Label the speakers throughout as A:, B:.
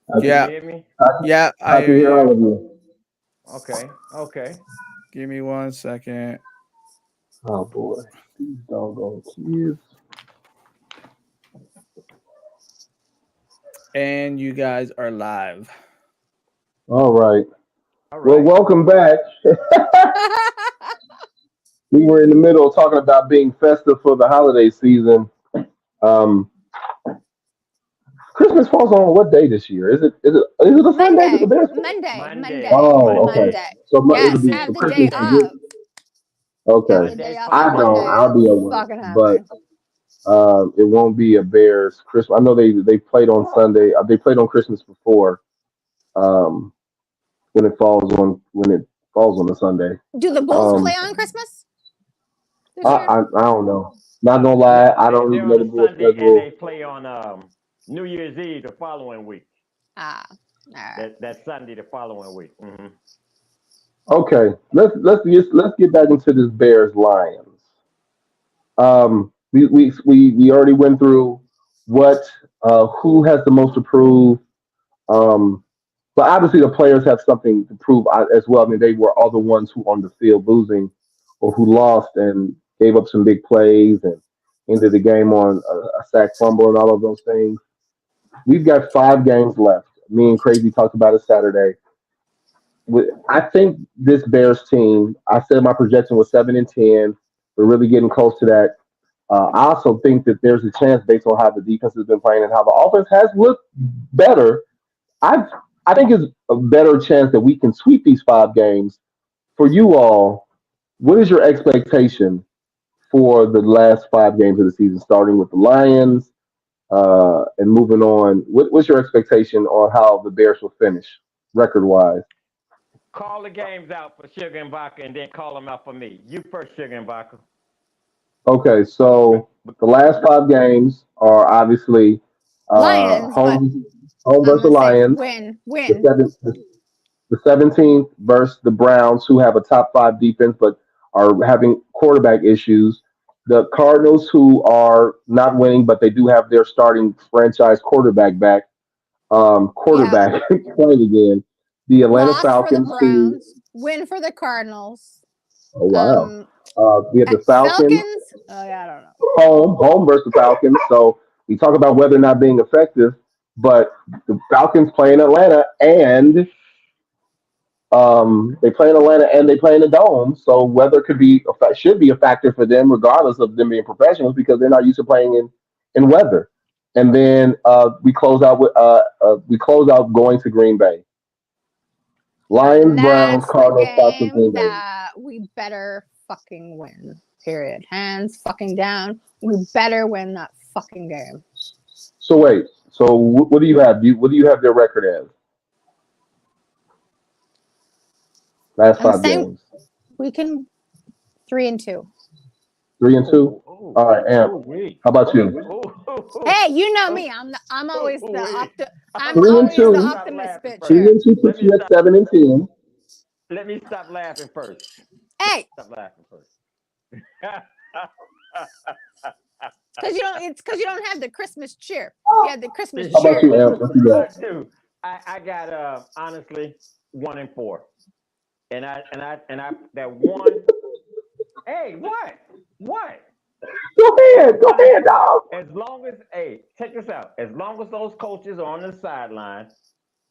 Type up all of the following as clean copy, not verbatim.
A: Yeah,
B: Can you hear me?
A: yeah, I
C: I can
A: hear
C: hear all
A: you.
C: of you.
B: Okay. Okay.
A: Give me 1 second.
C: Oh boy, these doggone kids.
A: And you guys are live.
C: All right.
B: All
C: Well,
B: right.
C: welcome back. We were in the middle of talking about being festive for the holiday season. Um, Christmas falls on what day this year? Is it a Sunday that the
D: Monday,
C: Bears play?
D: Monday,
B: Monday.
D: Monday,
C: Oh, okay.
B: Monday.
D: Monday.
C: So it'll
D: Yes,
C: be
D: have
C: so
D: the day
C: Christmas is
D: off.
C: good.
D: Have
C: Okay.
D: the day
B: Monday's
D: off
C: I
D: on
C: don't.
B: holiday.
D: Monday.
C: I'll be at
D: It's
C: work,
D: fucking
C: but
D: happy.
C: it won't be a Bears Christmas. I know they played on Sunday. They played on Christmas before. Um, when it falls on a Sunday.
D: Do the Bulls play
C: Um,
D: on Christmas
C: I,
D: this year?
C: I don't know. Not gonna
B: No,
C: lie, I don't
B: they're
C: really
B: on
C: know the
B: a
C: Bulls
B: Sunday and they
C: schedule.
B: play on New Year's Eve the following week.
D: Ah, all right.
B: That Sunday the following week.
C: Okay, let's get back into this Bears Lions. We already went through what who has the most to prove. Um, but obviously the players have something to prove as well. I mean, they were all the ones who on the field losing or who lost and gave up some big plays and ended the game on a sack fumble and all of those things. We've got 5 games left. Me and Crazy talked about it Saturday. I think this Bears team. I said my projection was 7-10. We're really getting close to that. I also think that there's a chance based on how the defense has been playing and how the offense has looked better. I I think it's a better chance that we can sweep these 5 games. For you all, what is your expectation for the last 5 games of the season, starting with the Lions and moving on? What's your expectation on how the Bears will finish record wise?
B: Call the games out for Sugar and Vodka and then call them out for me. You first, Sugar and Vodka.
C: Okay, so the last 5 games are obviously
D: Lions, but
C: home
D: I'm
C: versus the
D: gonna say
C: Lions,
D: win,
C: the
D: win.
C: seventh the 17th versus the Browns, who have a top 5 defense but are having quarterback issues. The Cardinals, who are not winning, but they do have their starting franchise quarterback back,
D: Yeah,
C: quarterback playing again. The Atlanta
D: loss for the
C: Falcons, who,
D: Browns, win for the Cardinals.
C: oh wow,
D: Um,
C: we have the Falcons
D: Falcons. Oh yeah, I don't know.
C: home versus the Falcons. So we talk about weather not being effective, but the Falcons play in Atlanta and they play in Atlanta and they play in the dome, so weather should be a factor for them, regardless of them being professionals, because they're not used to playing in weather. And then we close out going to Green Bay.
D: And
C: Lions, Browns,
D: that's the
C: Cardinals, Falcons,
D: game
C: Green Bay.
D: that we better fucking win. Period. Hands fucking down. We better win that fucking game.
C: So wait, so what do you have? What do you have their record as? Last
D: I'm
C: five
D: saying
C: games,
D: we can 3-2.
C: 3-2.
B: Oh,
C: All right, Amp.
B: oh, wait.
C: How about you?
D: Hey, you know
B: Oh,
D: me. I'm always the
B: wait.
D: I'm
C: Three and
D: always
B: Let
D: the
B: me
C: two.
B: stop
D: optimist
B: laughing
C: Three
B: first.
D: bitcher.
C: and two
B: Let
C: puts
B: me
C: you at
B: stop.
C: 7-10.
B: Let me stop laughing first.
D: Hey,
B: Stop laughing first.
D: it's because you don't have the Christmas cheer. You had the Christmas
C: How about
D: cheer.
C: you, Amp? What you
B: I
C: got?
B: do. I got honestly 1-4, and I that one. Hey, what? What? That
C: Go
B: one and
C: ahead,
B: four.
C: dog.
B: As long as check this out. As long as those coaches are on the sideline,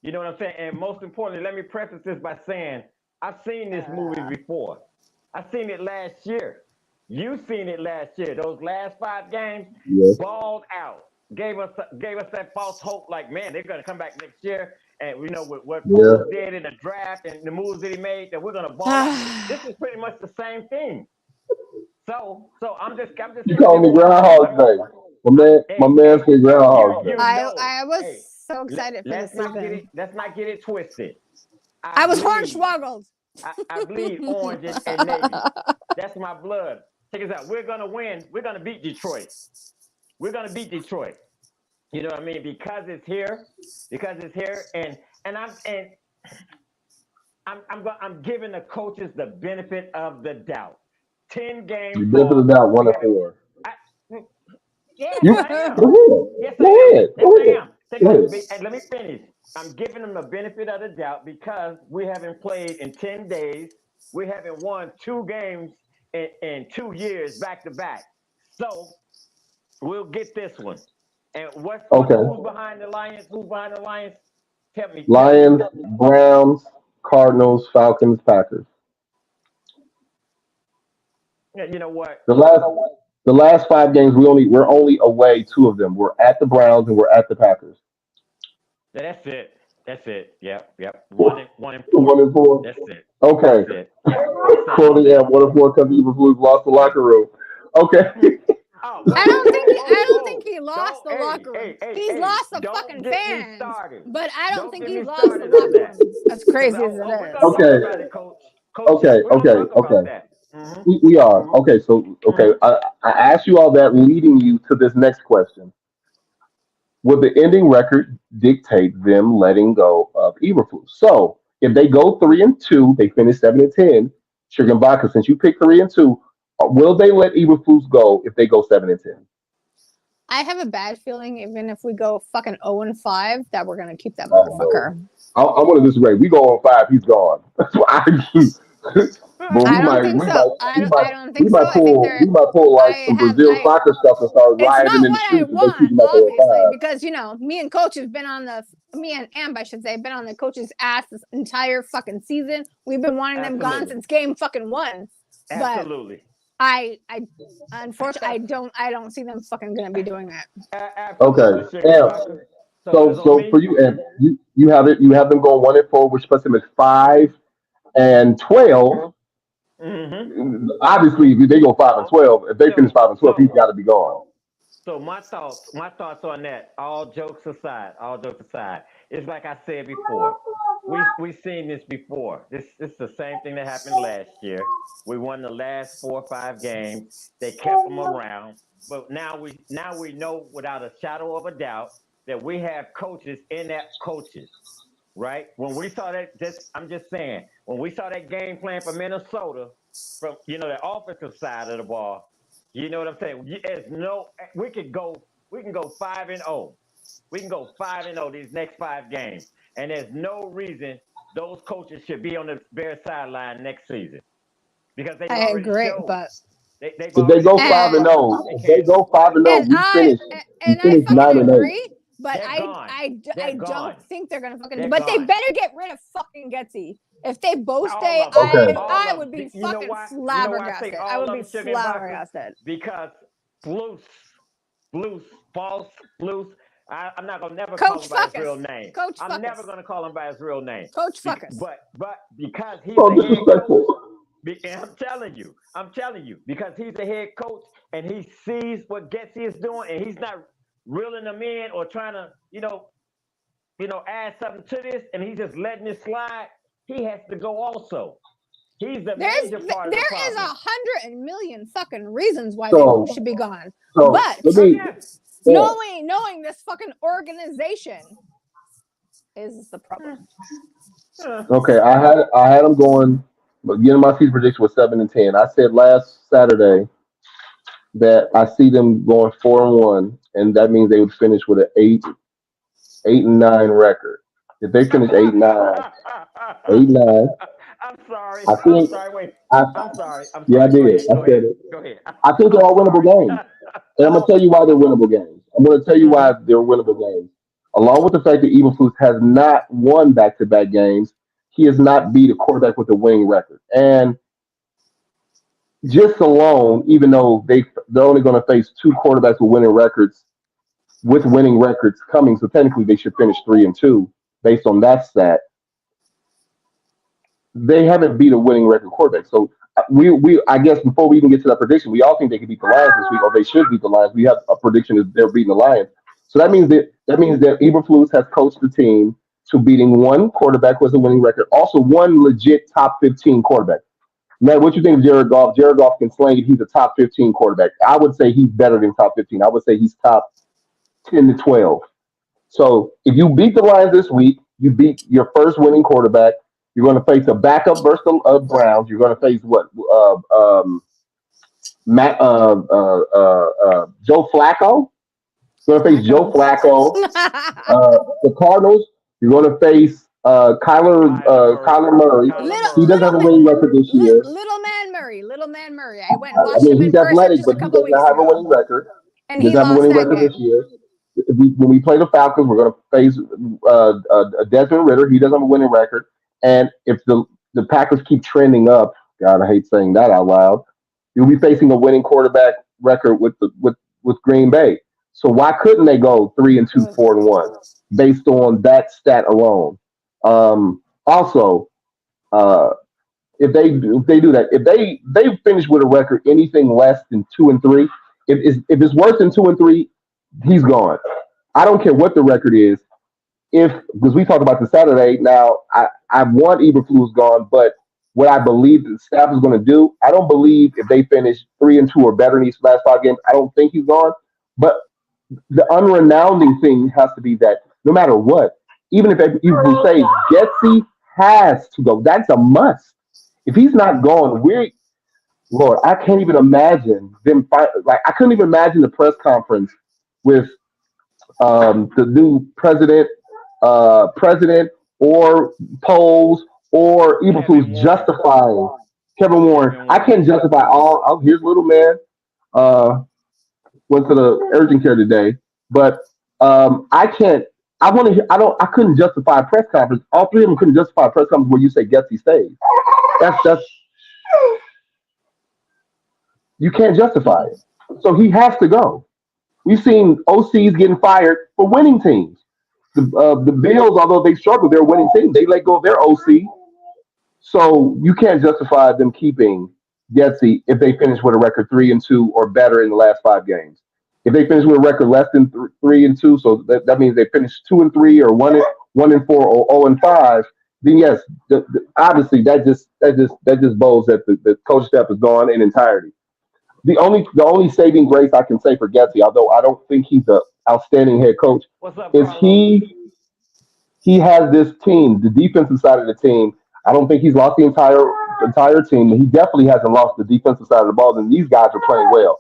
B: you know what I'm saying. And most importantly, let me preface this by saying I've seen this movie before. I seen it last year. You seen it last year. Those last 5 games,
C: Yes.
B: balled out. Gave us that false hope, like man, they're gonna come back next year, and we know what
C: Yeah.
B: Foles did in the draft and the moves that he made, that we're gonna ball out. This is pretty much the same thing. So I'm just
C: You
B: giving
C: call
B: this
C: me
B: one.
C: Groundhog Day. My man
B: Hey,
C: said Groundhog
B: you
C: Day.
B: know,
D: I was
B: hey,
D: so excited for the season.
B: let's not get it twisted. I
D: I was
B: bleed.
D: hornswoggled.
B: I bleed orange and navy. That's my blood. Check this out. We're gonna win. We're gonna beat Detroit. We're gonna beat Detroit. You know what I mean? Because it's here. Because it's here. I'm giving the coaches the benefit of the doubt. 10 game
C: You benefit of
B: fall.
C: that one
B: We
C: and
B: got.
C: four.
B: I, yes,
C: You
B: I am.
C: go ahead.
B: Yes, I
C: Go
B: am.
C: ahead.
B: Yes,
C: Go
B: I
C: ahead.
B: am. Check it
C: Go
B: out.
C: ahead.
B: And let me finish. I'm giving them the benefit of the doubt because we haven't played in 10 days. We haven't won 2 games in 2 years back to back. So we'll get this one. And who's behind the Lions? Who's behind the Lions? Tell me.
C: Lions, Browns, Cardinals, Falcons, Packers.
B: You know what?
C: The last 5 games we're only away 2 of them. We're at the Browns and we're at the Packers.
B: That's it. That's it. Yep. 1-4.
C: 1-4.
B: That's it.
C: Okay.
B: That's it. Yep.
C: Quoting at 1-4 because Eberflus lost the locker room. Okay.
B: Oh,
D: I don't think he lost the locker room. He's lost the fucking fans. But I don't think he's lost the locker room. As crazy as it is.
C: Okay. Okay.
B: Mm-hmm.
C: We are. Okay, so I asked you all that leading you to this next question. Would the ending record dictate them letting go of Eberflus? So if they go 3-2, they finish 7-10. Sugar Vodka, since you picked 3-2, will they let Eberflus go if they go 7-10?
D: I have a bad feeling, even if we go fucking 0-5, that we're gonna keep that motherfucker.
C: I want to disagree. We go on 5, he's gone. That's what I
D: I don't think so. I don't think so.
C: We might pull like some Brazil soccer stuff and start rioting in the streets.
D: It's not what I want, obviously, because me and Coach have been on me and Amber, I should say, been on the coach's ass this entire fucking season. We've been wanting them gone since game fucking 1.
B: Absolutely.
D: But I unfortunately I don't see them fucking gonna be doing that.
C: Okay. So for you, Amber, you have them going 1-4, which puts them at 5-12.
B: Mm-hmm.
C: Obviously, if they go 5-12, if they finish 5-12, he's got to be gone.
B: So my thoughts on that, all jokes aside, it's like I said before. We've seen this before. This is the same thing that happened last year. We won the last 4 or 5 games. They kept them around, but now we know without a shadow of a doubt that we have coaches in that coaches. Right? When we saw that, I'm just saying, when we saw that game plan for Minnesota, from the offensive side of the ball, you know what I'm saying? We can go 5-0. We can go 5-0 these next 5 games, and there's no reason those coaches should be on the Bears sideline next season because they. I agree,
D: but
C: if they go 5-0, you finish 9-8.
D: But I don't think they're gonna fucking. But they better get rid of fucking Getsy. If they both stay, I would be fucking flabbergasted. I would be flabbergasted.
B: Because Flus, false Flus. I'm not gonna never
D: Coach
B: call him by his real name. I'm never gonna call him by his real name.
D: Coach Fuckers.
B: But because he's the head coach, and I'm telling you, because he's the head coach and he sees what Getsy is doing, and he's not reeling them in or trying to, add something to this, and he's just letting it slide. He has to go also. He's the major part of the problem.
D: There is 100 million fucking reasons why they should be gone. But knowing this fucking organization is the problem.
C: Okay, I had them going, but my season prediction was 7-10. I said last Saturday that I see them going 4-1, and that means they would finish with an 8-9 record. If they finish 8-9,
B: I'm sorry.
C: I'm sorry. Yeah, I did. I said it.
B: Go ahead.
C: I think they're all winnable games, and I'm gonna tell you why they're winnable games. I'm gonna tell you why they're winnable games. Along with the fact that Eberflus has not won back-to-back games, he has not beat a quarterback with a winning record, and just alone, even though they're only going to face 2 quarterbacks with winning records coming, so technically they should finish 3-2 based on that stat. They haven't beat a winning record quarterback. So I guess before we even get to that prediction, we all think they could beat the Lions this week, or they should beat the Lions. We have a prediction that they're beating the Lions. So that means that Eberflus has coached the team to beating 1 quarterback with a winning record, also 1 legit top 15 quarterback. Matt, what you think of Jared Goff? Jared Goff can sling it. He's a top 15 quarterback. I would say he's better than top 15. I would say he's top 10 to 12. So if you beat the Lions this week, you beat your first winning quarterback. You're going to face a backup versus the Browns. You're going to face what? Joe Flacco. You're going to face Joe Flacco. The Cardinals. You're going to face Kyler Murray. He doesn't have a winning record this year.
D: Little man Murray. I went and watched
C: I mean,
D: him in
C: he's
D: person
C: athletic,
D: just
C: but
D: a
C: he
D: couple
C: does
D: weeks
C: not have a
D: ago,
C: winning record.
D: and
C: He
D: he
C: doesn't have a
D: lost
C: winning
D: that
C: record this
D: game.
C: year. When we play the Falcons, we're going to face Desmond Ritter. He doesn't have a winning record. And if the Packers keep trending up, God, I hate saying that out loud, you'll be facing a winning quarterback record with Green Bay. So why couldn't they go 3-2, 4-1, based on that stat alone? Also, uh, if they do that, if they finish with a record anything less than 2-3, if it's worse than 2-3, he's gone. I don't care what the record is. If because we talked about the Saturday, now I want Eberflus gone, but what I believe the staff is going to do, I don't believe if they finish 3-2 or better in these last 5 games, I don't think he's gone. But the unrenounding thing has to be that no matter what, even if you say Getsy has to go, that's a must. If he's not gone, Lord, I can't even imagine them fight. Like I couldn't even imagine the press conference with the new president or polls or even who's justifying Kevin Warren. I can't justify all. Oh, here's little man. Uh, went to the urgent care today, but I can't. I want to. I don't. I couldn't justify a press conference. All three of them couldn't justify a press conference where you say Getsy stays. That's you can't justify it. So he has to go. We've seen OCs getting fired for winning teams. The Bills, although they struggled, they're a winning team. They let go of their OC. So you can't justify them keeping Getsy if they finish with a record 3-2 or better in the last 5 games. If they finish with a record less than 3-2, so that means they finish 2-3 or 1-4 or 0-5. Then yes, obviously that just bodes that the coach staff is gone in entirety. The only saving grace I can say for Getsy, although I don't think he's an outstanding head coach, is he has this team, the defensive side of the team. I don't think he's lost the entire team. He definitely hasn't lost the defensive side of the ball. And these guys are playing well,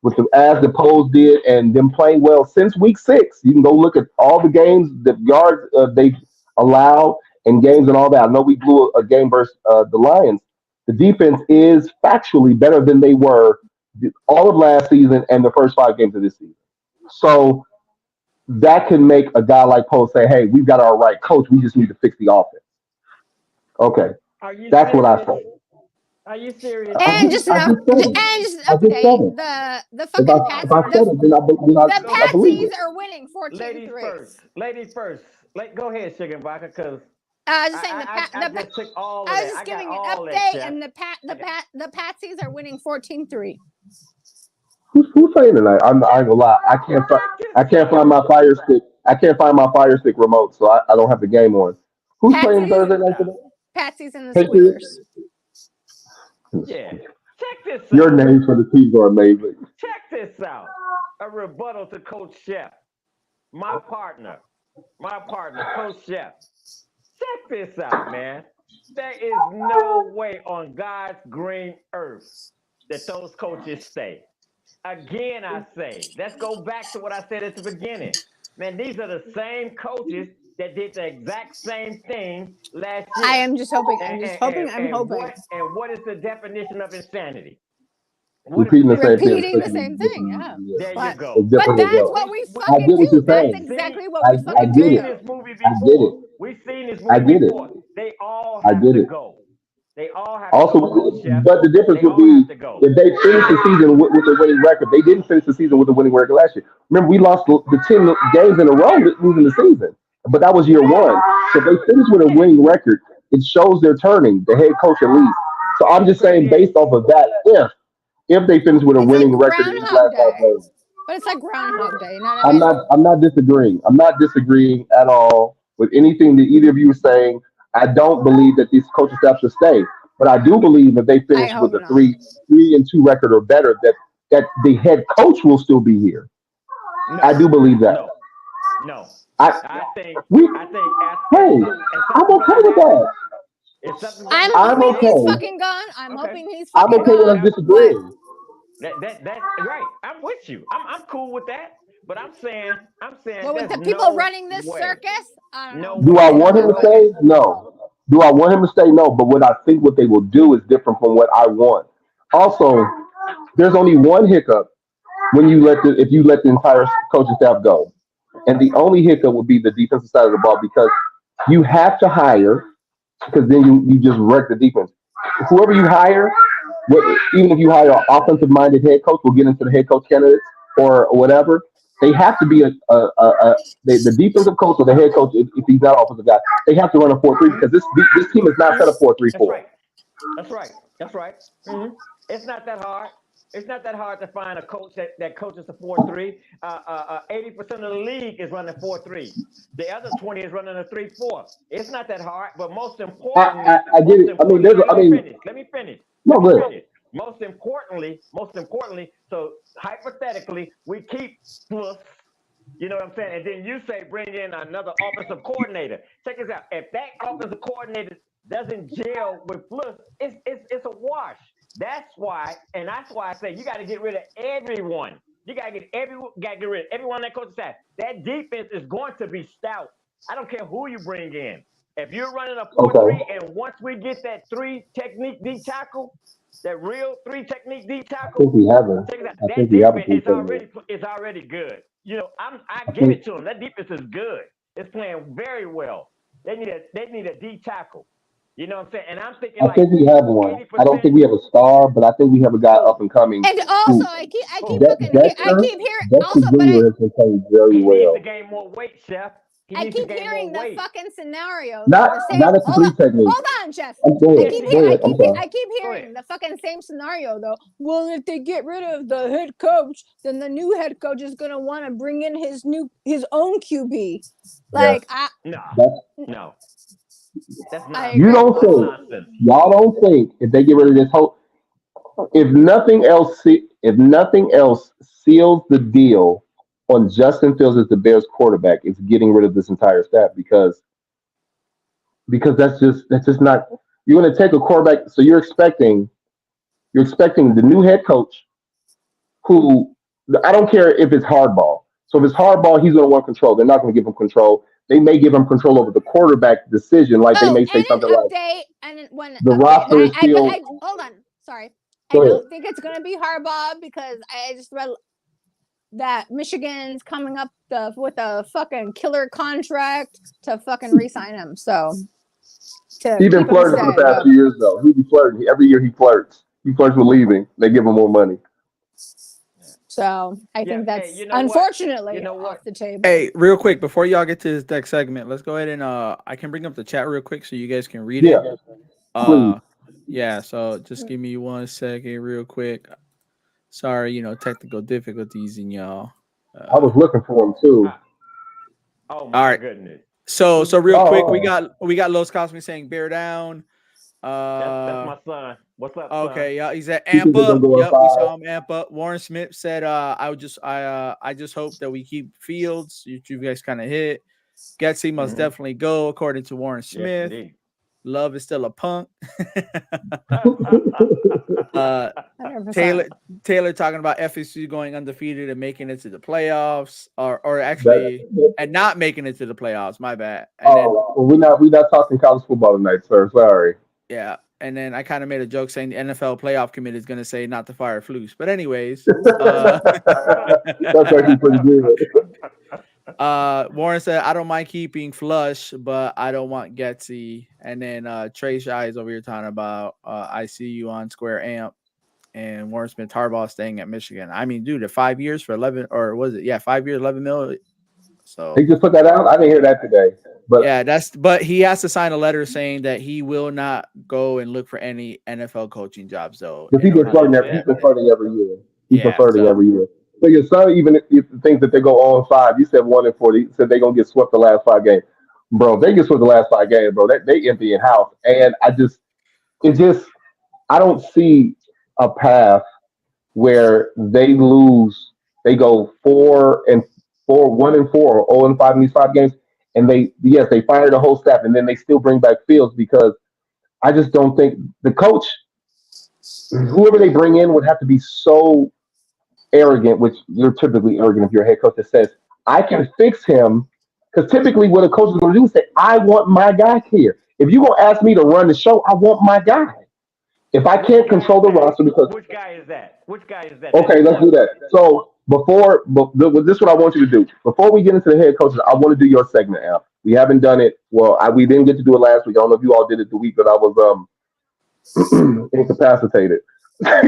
C: with the as the polls did, and them playing well since week 6. You can go look at all the games, the yards they allowed, and games and all that. I know we blew a game versus the Lions. The defense is factually better than they were all of last season and the first 5 games of this season. So that can make a guy like Poe say, "Hey, we've got our right coach. We just need to fix the offense." Okay, that's what I say.
B: Are you serious?
D: And just an update. The fucking Patsies are winning 14-3.
B: Ladies first. Go ahead, Sugar Vodka, because
D: I was just saying I was just giving an update, and the Patsies are winning 14-3.
C: Who's playing tonight? I ain't gonna lie. I can't find my Fire Stick. I can't find my Fire Stick remote, so I don't have the game on. Who's playing Thursday night today?
D: Patsies and the Squealers.
B: Yeah. Check this out.
C: Your names for the teams are amazing.
B: Check this out. A rebuttal to Coach Chef. My partner, Coach Chef. Check this out, man. There is no way on God's green earth that those coaches stay. Again, I say, let's go back to what I said at the beginning. Man, these are the same coaches that did the exact same thing last year.
D: I am just hoping. I'm
B: hoping. And what is the definition of insanity?
C: Repeating the
D: same thing. Yeah.
B: There you go.
D: But that's what we fucking do. That's exactly what we fucking do.
B: We've seen this movie before. We've seen this movie before. They all have to go. They all have to go.
C: But the difference would be if they finish the season with a winning record. They didn't finish the season with a winning record last year. Remember, we lost the 10 games in a row losing the season. But that was year 1. So if they finish with a winning record, it shows they're turning, the head coach at least. So I'm just saying, based off of that, if they finish with a winning record in these last 5 games.
D: But it's like Groundhog Day. You know what I mean?
C: I'm not disagreeing. I'm not disagreeing at all with anything that either of you are saying. I don't believe that these coaching staff should stay. But I do believe that they finish with a 3-2 record or better, that the head coach will still be here. No, I do believe that.
B: No.
C: I think. Hey, I'm okay with that.
D: I'm hoping he's fucking gone. I'm hoping he's fucking gone.
C: I'm okay with us disagreeing.
B: That's right. I'm with you. I'm cool with that. But I'm saying.
D: Well, with the people running this circus, I don't know.
C: Do I want him to stay? No. Do I want him to stay? No. But what they will do is different from what I want. Also, there's only one hiccup when if you let the entire coaching staff go, and the only hiccup would be the defensive side of the ball because you have to hire because then you just wreck the defense. Whoever you hire, even if you hire an offensive-minded head coach, we'll get into the head coach candidates or whatever. They have to be the defensive coach or the head coach if he's not an offensive guy. They have to run a 4-3 because this team is not set up 4-3-4.
B: That's right. Mm-hmm. It's not that hard. It's not that hard to find a coach that coaches a 4-3. 80% of the league is running 4-3. The other 20 is running a 3-4. It's not that hard, but most importantly,
C: I get it.
B: Let me finish.
C: No, good.
B: Most importantly, so hypothetically, we keep Plus, you know what I'm saying? And then you say bring in another offensive coordinator. Check this out. If that offensive coordinator doesn't gel with Plus, it's a wash. That's why I say you got to get rid of everyone. You got to get rid of everyone that coaches staff. That defense is going to be stout. I don't care who you bring in. If you're running a 4-3, and once we get that 3 technique D tackle, that real 3 technique D tackle, that defense is already good. You know, I give it to them. That defense is good. It's playing very well. They need a D tackle. You know what I'm saying? And I'm thinking
C: I think we have one. I don't think we have a star, but I think we have a guy up and coming.
D: And also, I keep hearing also, but
C: has been playing very well.
B: He needs to gain more weight, Chef.
D: I keep hearing the fucking scenario.
C: Not a complete technique.
D: Hold on, Chef. I keep hearing the fucking same scenario though. Well, if they get rid of the head coach, then the new head coach is gonna want to bring in his own QB. Like
B: no. That's not.
C: Y'all don't think if they get rid of this whole, if nothing else seals the deal on Justin Fields as the Bears quarterback, it's getting rid of this entire staff because that's just not. You're going to take a quarterback, so you're expecting the new head coach, who I don't care if it's hardball. So if it's hardball, he's going to want control. They're not going to give him control. They may give him control over the quarterback decision, like they may say something like the roster is still.
D: Hold on, sorry. I don't think it's going to be hardball because I just read that Michigan's coming up with a fucking killer contract to fucking re-sign him. So
C: he's been flirting for the past 2 years, though. He be flirting every year. He flirts. He flirts with leaving. They give him more money.
D: So I think that's unfortunately off the table.
A: Hey, real quick before y'all get to this next segment, let's go ahead and I can bring up the chat real quick so you guys can read it. Yeah. So just give me 1 second, real quick. Sorry, technical difficulties in y'all.
C: I was looking for them too.
B: Oh my goodness.
A: So real quick, we got Los Cosme saying bear down.
B: That's my son. What's up?
A: Okay, yeah, he's at amp up. Yep, we saw him amp up. Warren Smith said, I just hope that we keep Fields. You guys kind of hit. Getsy must definitely go, according to Warren Smith. Yes, Love is still a punk. Taylor talking about FSU going undefeated and making it to the playoffs, or actually and not making it to the playoffs. My bad. And
C: we're not talking college football tonight, sir. Sorry.
A: Yeah. And then I kind of made a joke saying the NFL playoff committee is going to say not to fire Flus. But anyways. That's
C: actually pretty good.
A: Warren said, I don't mind keeping Flush, but I don't want Getsy. And then Trey Shy is over here talking about I see you on Square Amp. And Warren Smith Harbaugh staying at Michigan. I mean, dude, 5 years for 11, or was it? Yeah, 5 years, 11 million. So
C: he just put that out. I didn't hear that today. But
A: yeah, but he has to sign a letter saying that he will not go and look for any NFL coaching jobs, though.
C: Because he's been flirting every year. He's been flirting every year. So your son, even if you think that they go 0-5, you said 1-4. He said they're gonna get swept the last 5 games, bro. If they get swept the last 5 games, bro, they empty in house. And I don't see a path where they lose. They go 1-4, 1-4, or 0-5 in these 5 games. And they fire the whole staff, and then they still bring back Fields, because I just don't think the coach, whoever they bring in, would have to be so arrogant, which you're typically arrogant if you're a head coach that says, I can fix him. Because typically what a coach is going to do is say, I want my guy here. If you're going to ask me to run the show, I want my guy. If I can't control the roster, because
B: which guy is that? Which guy is that?
C: okay, let's do that. So this is what I want you to do. Before we get into the head coaches, I want to do your segment, Al. We haven't done it. Well, we didn't get to do it last week. I don't know if you all did it the week that I was incapacitated. I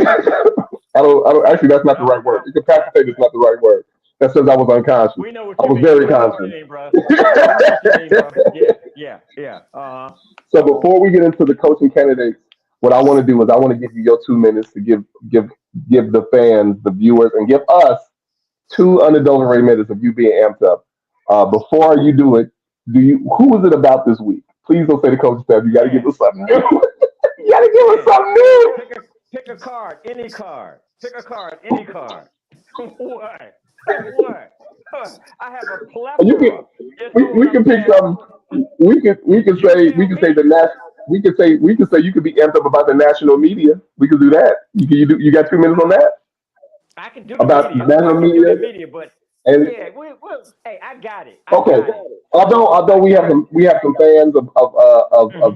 C: don't. Actually, that's not the right word. Incapacitated is not the right word. That says I was unconscious.
B: We know what
C: I
B: you
C: was
B: mean.
C: very conscious.
B: Yeah.
C: So before we get into the coaching candidates, what I want to do is I want to give you your 2 minutes to give the fans, the viewers, and give us 2 unadulterated minutes of you being amped up. Before you do it, who is it about this week? Please don't say the coaching staff. You got to give us something new. You got to give us something new.
B: Pick a card, any card. Pick a card, any card. What? I have a plethora.
C: We can pick something. We can say you could be amped up about the national media. We can do that. You got 2 minutes on that?
B: I can do
C: about
B: the
C: national media,
B: but
C: and
B: hey, I got it.
C: Okay. Although we have some fans of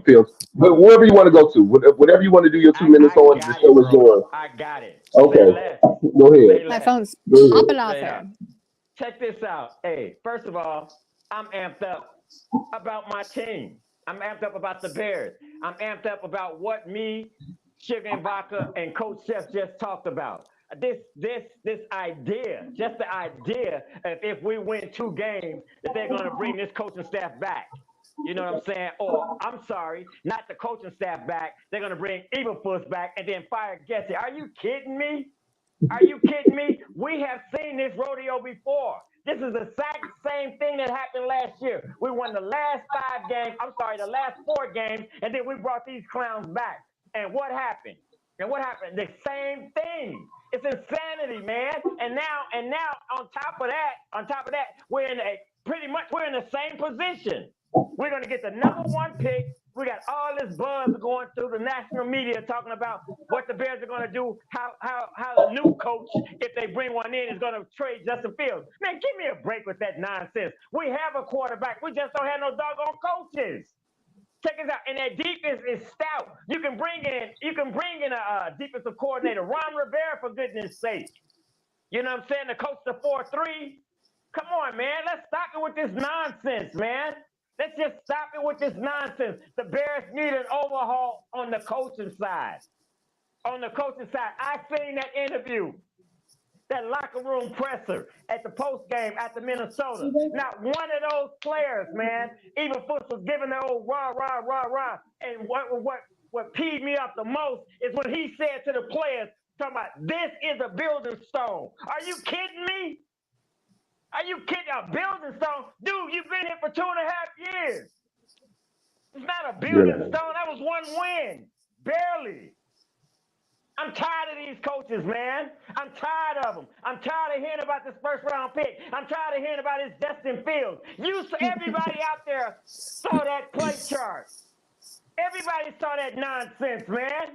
C: Fields, but wherever you want to go to, whatever you want to do your 2 minutes on, the show is yours.
B: I got it.
C: Okay. Go ahead.
D: My phone's
C: Go ahead.
D: popping off here.
B: Check this out. Hey, first of all, I'm amped up about my team. I'm amped up about the Bears. I'm amped up about what me, Sugar Vodka, and Coach Chef just talked about. This idea, just the idea of if we win 2 games, that they're going to bring this coaching staff back. You know what I'm saying? Or, I'm sorry, not the coaching staff back. They're going to bring Evilfuss back and then fire Gessie. Are you kidding me? Are you kidding me? We have seen this rodeo before. This is the exact same thing that happened last year. We won the last 4 games, and then we brought these clowns back. And what happened? The same thing. It's insanity, man. And now on top of that, we're in the same position. We're gonna get the #1 pick. We got all this buzz going through the national media talking about what the Bears are gonna do, how the new coach, if they bring one in, is gonna trade Justin Fields. Man, give me a break with that nonsense. We have a quarterback. We just don't have no doggone coaches. Check this out. And that defense is stout. You can bring in a defensive coordinator, Ron Rivera, for goodness sake. You know what I'm saying? To coach the 4-3. Come on, man. Let's stop it with this nonsense, man. Let's just stop it with this nonsense. The Bears need an overhaul on the coaching side. I seen that interview, that locker room presser at the post game at the Minnesota. Not one of those players, man. Evilfuss was giving the old rah, rah, rah, rah. And what peed me off the most is when he said to the players, talking about, this is a building stone. Are you kidding me? Are you kidding? A building stone? Dude, you've been here for 2.5 years. It's not a building stone. That was 1 win. Barely. I'm tired of these coaches, man. I'm tired of them. I'm tired of hearing about this first-round pick. I'm tired of hearing about this Justin Fields. Everybody out there saw that play chart. Everybody saw that nonsense, man.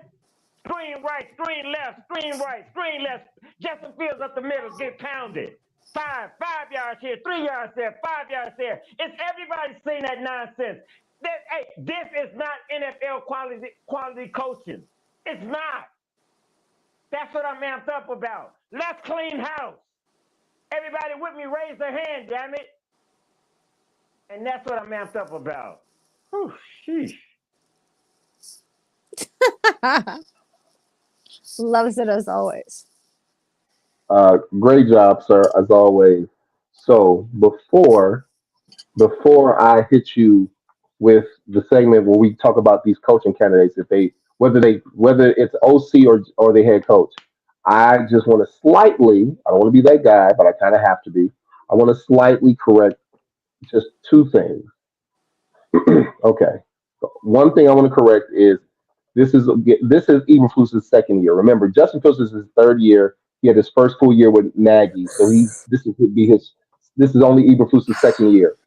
B: Screen right, screen left, screen right, screen left. Justin Fields up the middle, get pounded. 5 yards here, 3 yards there, 5 yards there. It's everybody seeing that nonsense. This is not NFL quality coaching. It's not. That's what I'm amped up about. Let's clean house. Everybody with me, raise their hand, damn it. And that's what I'm amped up about. Oh, sheesh.
D: Loves it as always.
C: Great job, sir, as always. So before I hit you with the segment where we talk about these coaching candidates, whether it's OC or the head coach, I just want to slightly, I don't want to be that guy, but I kind of have to be. I want to slightly correct just 2 things. Okay. So one thing I want to correct is this is Evilfuss' second year. Remember, Justin Fields is his 3rd year. He had his first full year with Nagy, so this is only Evilfuss' 2nd year.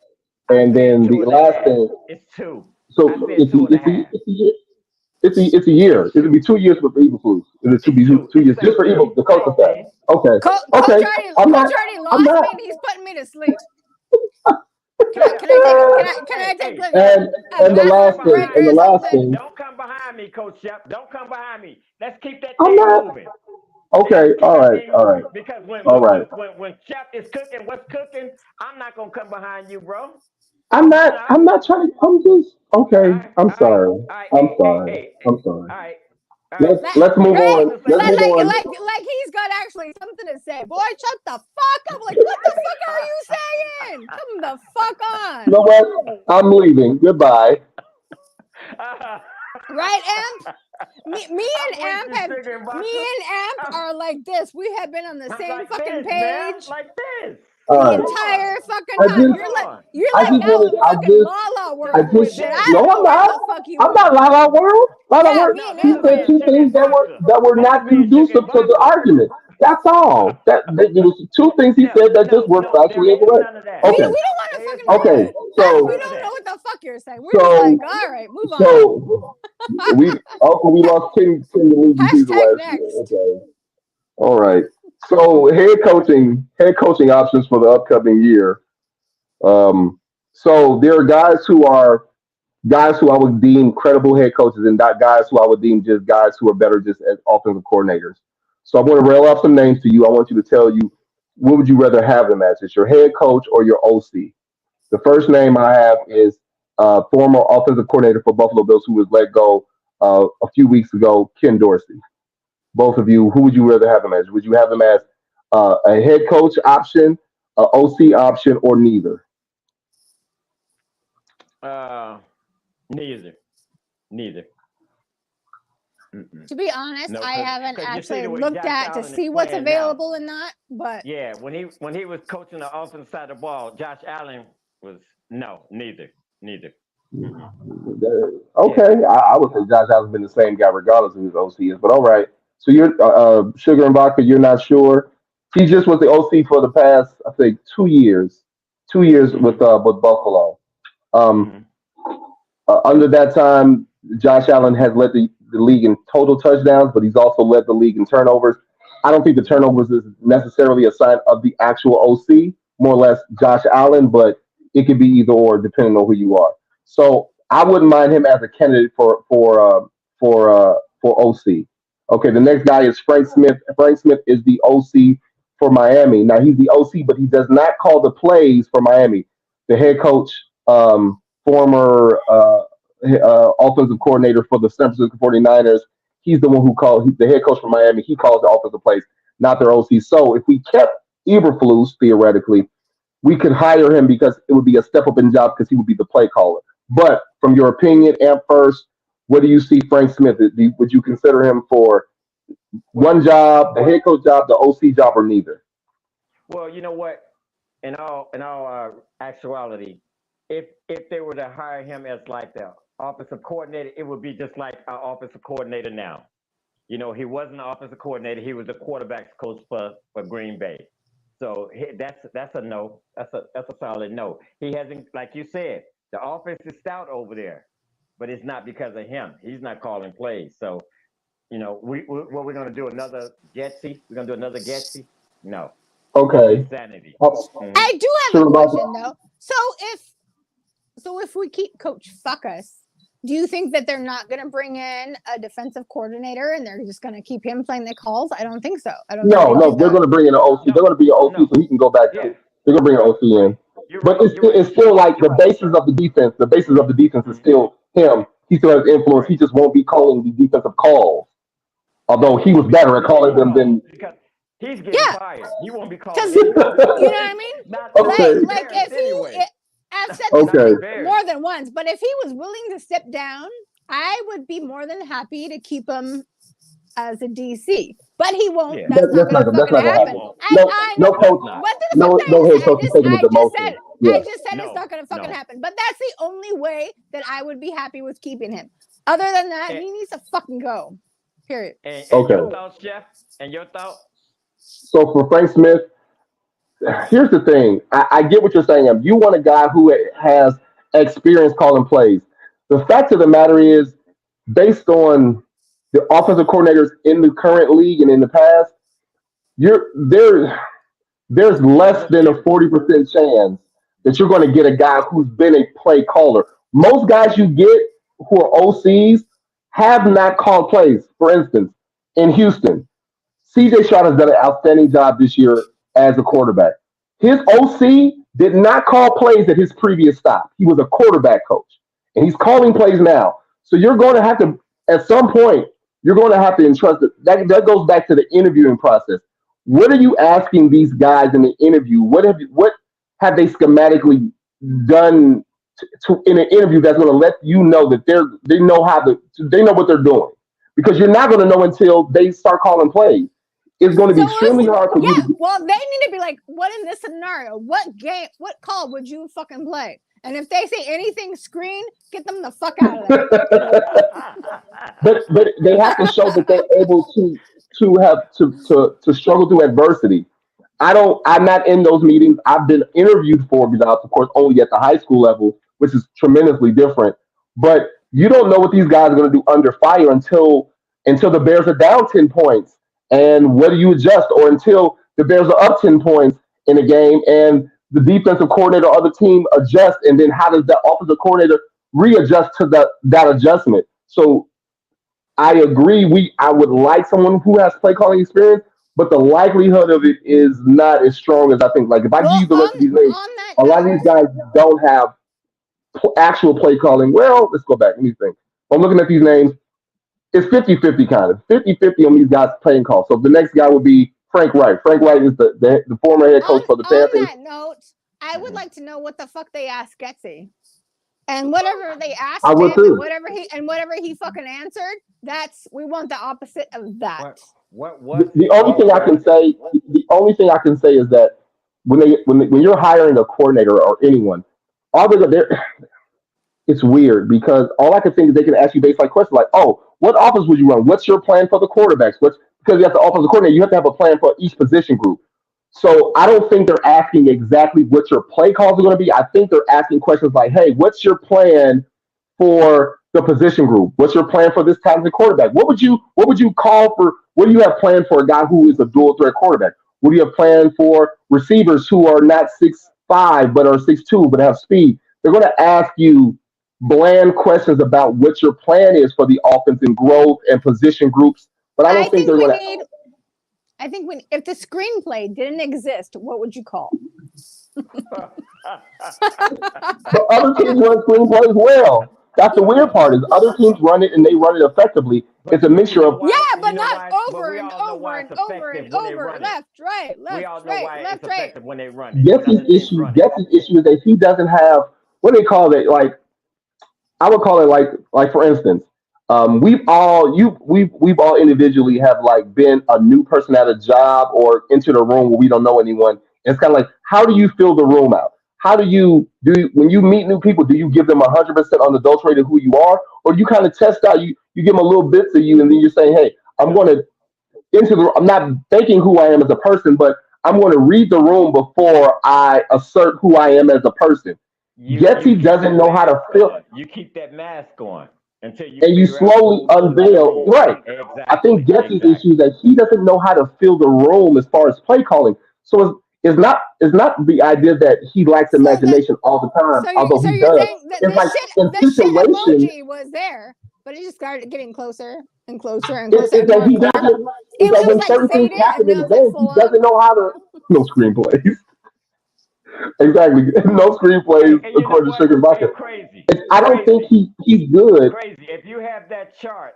C: And then the last thing,
B: it's 2.
C: So it's a year. It'll be 2 years with Evilfuss. It'll be 2 years just for the coaching staff. Okay.
D: Coach
C: Okay.
D: already lost me and he's putting me to sleep. Can I take like
C: and the last thing, and the last thing.
B: Don't come behind me, Coach Shep. Don't come behind me. Let's keep that
C: I'm
B: thing
C: not.
B: moving.
C: Okay. All right.
B: Because
C: All right.
B: when Shep is cooking, what's cooking, I'm not gonna come behind you, bro.
C: I'm not trying. I'm just okay. I'm sorry. I'm sorry.
B: All right. All right.
C: Let's move on. Let's move on.
D: Like he's got actually something to say. Boy, shut the fuck up. Like, what the fuck are you saying? Come the fuck on.
C: You know what? I'm leaving. Goodbye.
D: Right, Amp? Me and Amp are like this. We have been on the same
B: like
D: fucking
B: this,
D: page.
B: Man, like this.
D: The entire fucking time. You're like now in fucking La world. I don't know what the fuck you
C: I'm not La world. World. He said two things that were not conducive to the argument. That's all. That there was two things he said that just were factually incorrect. Okay.
D: We don't want to fucking
C: okay. So
D: we don't know what the fuck you're saying. We're just like, all right, move on.
C: So we lost 10 million people last year. Okay. All right. So head coaching options for the upcoming year. So there are guys who I would deem credible head coaches and not guys who I would deem just guys who are better just as offensive coordinators. So I'm going to rail off some names to you. I want you to tell you, what would you rather have them as? It's your head coach or your OC? The first name I have is former offensive coordinator for Buffalo Bills who was let go a few weeks ago, Ken Dorsey. Both of you, who would you rather have them as? Would you have them as a head coach option, an OC option, or neither?
B: Neither.
D: To be honest, I haven't actually looked at to see what's available in that. But
B: yeah, when he was coaching the offensive side of the ball, Josh Allen was neither.
C: Okay, yeah. I would say Josh Allen's been the same guy regardless of who his OC is. But all right, so you're Sugar and Vodka. You're not sure. He just was the OC for the past, I think, 2 years. 2 years with Buffalo. Under that time, Josh Allen has led the league in total touchdowns, but he's also led the league in turnovers. I don't think the turnovers is necessarily a sign of the actual OC, more or less Josh Allen, but it could be either or depending on who you are. So I wouldn't mind him as a candidate for OC. Okay, the next guy is Frank Smith. Frank Smith is the OC for Miami. Now he's the OC, but he does not call the plays for Miami. The head coach, former offensive coordinator for the San Francisco 49ers, he's the one who calls, the head coach for Miami, he calls the offensive plays, not their OC. So if we kept Eberflus, theoretically, we could hire him because it would be a step up in job because he would be the play caller. But from your opinion, Amp first, what do you see Frank Smith? Would you consider him for one job, the head coach job, the OC job, or neither?
B: Well, you know what? In all actuality, if they were to hire him as like the offensive coordinator, it would be just like our offensive coordinator now. You know, he wasn't an offensive coordinator; he was the quarterbacks coach for Green Bay. So that's a no. That's a solid no. He hasn't, like you said, the offense is stout over there, but it's not because of him. He's not calling plays. So, you know, we're going to do another Getsy? We're going to do another Getsy? No.
C: Okay.
B: Insanity.
D: I do have a question though. So if we keep Coach Fuck Us, do you think that they're not going to bring in a defensive coordinator and they're just going to keep him playing the calls? I don't think so.
C: No, they're going to bring in an OC. They're going to be an OC so he can go back. Yeah. They're going to bring an OC in. But it's still like the basis of the defense. The basis of the defense is still him. He still has influence. He just won't be calling the defensive calls. Although he was better at calling them than.
B: He's getting fired. He won't be calling.
D: You know what I mean?
C: Okay.
D: Like if I've said this more than once, but if he was willing to step down, I would be more than happy to keep him as a DC. But he won't. Yeah. That's not going to happen.
C: No coach. No head coach is taking the demotion.
D: I just said it's not going to fucking happen. But that's the only way that I would be happy with keeping him. Other than that, he needs to fucking go. Period.
B: And your thoughts, Jeff? And your thoughts?
C: So for Frank Smith, here's the thing. I get what you're saying. You want a guy who has experience calling plays. The fact of the matter is, based on the offensive coordinators in the current league and in the past, there's less than a 40% chance that you're going to get a guy who's been a play caller. Most guys you get who are OCs have not called plays. For instance, in Houston, CJ Stroud has done an outstanding job this year as a quarterback. His OC did not call plays at his previous stop. He was a quarterback coach, and he's calling plays now. So you're going to have to, at some point, you're going to have to entrust it. That goes back to the interviewing process. What are you asking these guys in the interview? What have they schematically done in an interview that's going to let you know that they know what they're doing? Because you're not going to know until they start calling plays. It's going to be extremely hard for you.
D: Well, they need to be like, what in this scenario? What call would you fucking play? And if they say anything screen, get them the fuck out of there.
C: but they have to show that they're able to struggle through adversity. I'm not in those meetings. I've been interviewed for because, of course, only at the high school level, which is tremendously different. But you don't know what these guys are going to do under fire until the Bears are down 10 points. And whether you adjust, or until the Bears are up 10 points in a game and the defensive coordinator or other team adjusts, and then how does the offensive coordinator readjust to that adjustment? So I agree. I would like someone who has play calling experience, but the likelihood of it is not as strong as I think. Like if I give you the list of these names, a lot of these guys don't have actual play calling. Well, let's go back. Let me think. I'm looking at these names. It's 50-50 kind of. 50-50 on these guys playing calls. So the next guy would be Frank Wright. Frank Wright is the former head coach for the Panthers.
D: On that note, I would like to know what the fuck they asked Getsy. And whatever they asked him, and whatever he fucking answered, we want the opposite of that.
C: The only thing I can say is that when you're hiring a coordinator or anyone, it's weird because all I can think is they can ask you baseline questions like, oh, what offense would you run? What's your plan for the quarterbacks? Because you have the offensive coordinator, you have to have a plan for each position group. So I don't think they're asking exactly what your play calls are going to be. I think they're asking questions like, hey, what's your plan for the position group? What's your plan for this talented quarterback? What would you call for? What do you have planned for a guy who is a dual threat quarterback? What do you have planned for receivers who are not 6'5", but are 6'2", but have speed? They're going to ask you bland questions about what your plan is for the offense and growth and position groups. But I don't think they're going to.
D: I think if the screenplay didn't exist, what would you call?
C: But other teams run screenplays well. That's the weird part is other teams run it and they run it effectively. It's a mixture of
D: but not over and over and over and over. Left, right, left, right, left, right.
B: When they run it.
C: Getsy's issue is that he doesn't have what do they call it? Like I would call it like for instance, we've all individually have like been a new person at a job or into the room where we don't know anyone. And it's kind of like, how do you fill the room out? How do you when you meet new people, do you give them 100% unadulterated who you are, or do you kind of test out? You give them a little bits of you, and then you're saying, hey, I'm not thinking who I am as a person, but I'm going to read the room before I assert who I am as a person. Getsy doesn't know how to fill.
B: You keep that mask on until
C: you slowly unveil. Right. Exactly. I think Getsy's issue is that he doesn't know how to fill the room as far as play calling. So it's not the idea that he lacks imagination all the time, although he does. It's like
D: the shit emoji was there, but it just started getting closer and closer and closer.
C: It's that he doesn't. It's like when certain things happen in the game, he doesn't know how to. No screenplays. Exactly. No screenplays according to Sugar Vodka. I don't think he's good.
B: Crazy. If you have that chart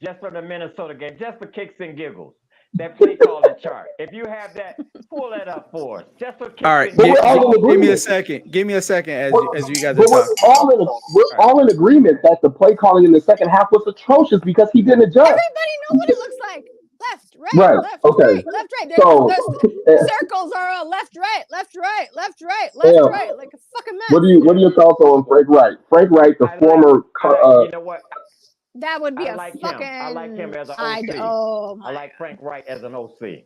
B: just from the Minnesota game, just for kicks and giggles, that play calling chart. If you have that, pull that up for us. Just for kicks
A: all right,
B: and giggles.
A: give me a second. Give me a second as you guys are talking.
C: We're all in agreement that the play calling in the second half was atrocious because he didn't adjust.
D: Everybody know what it looks like. Left, right, left, right, left, right. The circles are all left, right, left, right, left, right, left, right, like a fucking mess.
C: What are your thoughts on Frank Wright? Frank Wright, the former.
B: You know what?
D: That would be fucking.
B: I like him as an OC. I like Frank Wright as an OC.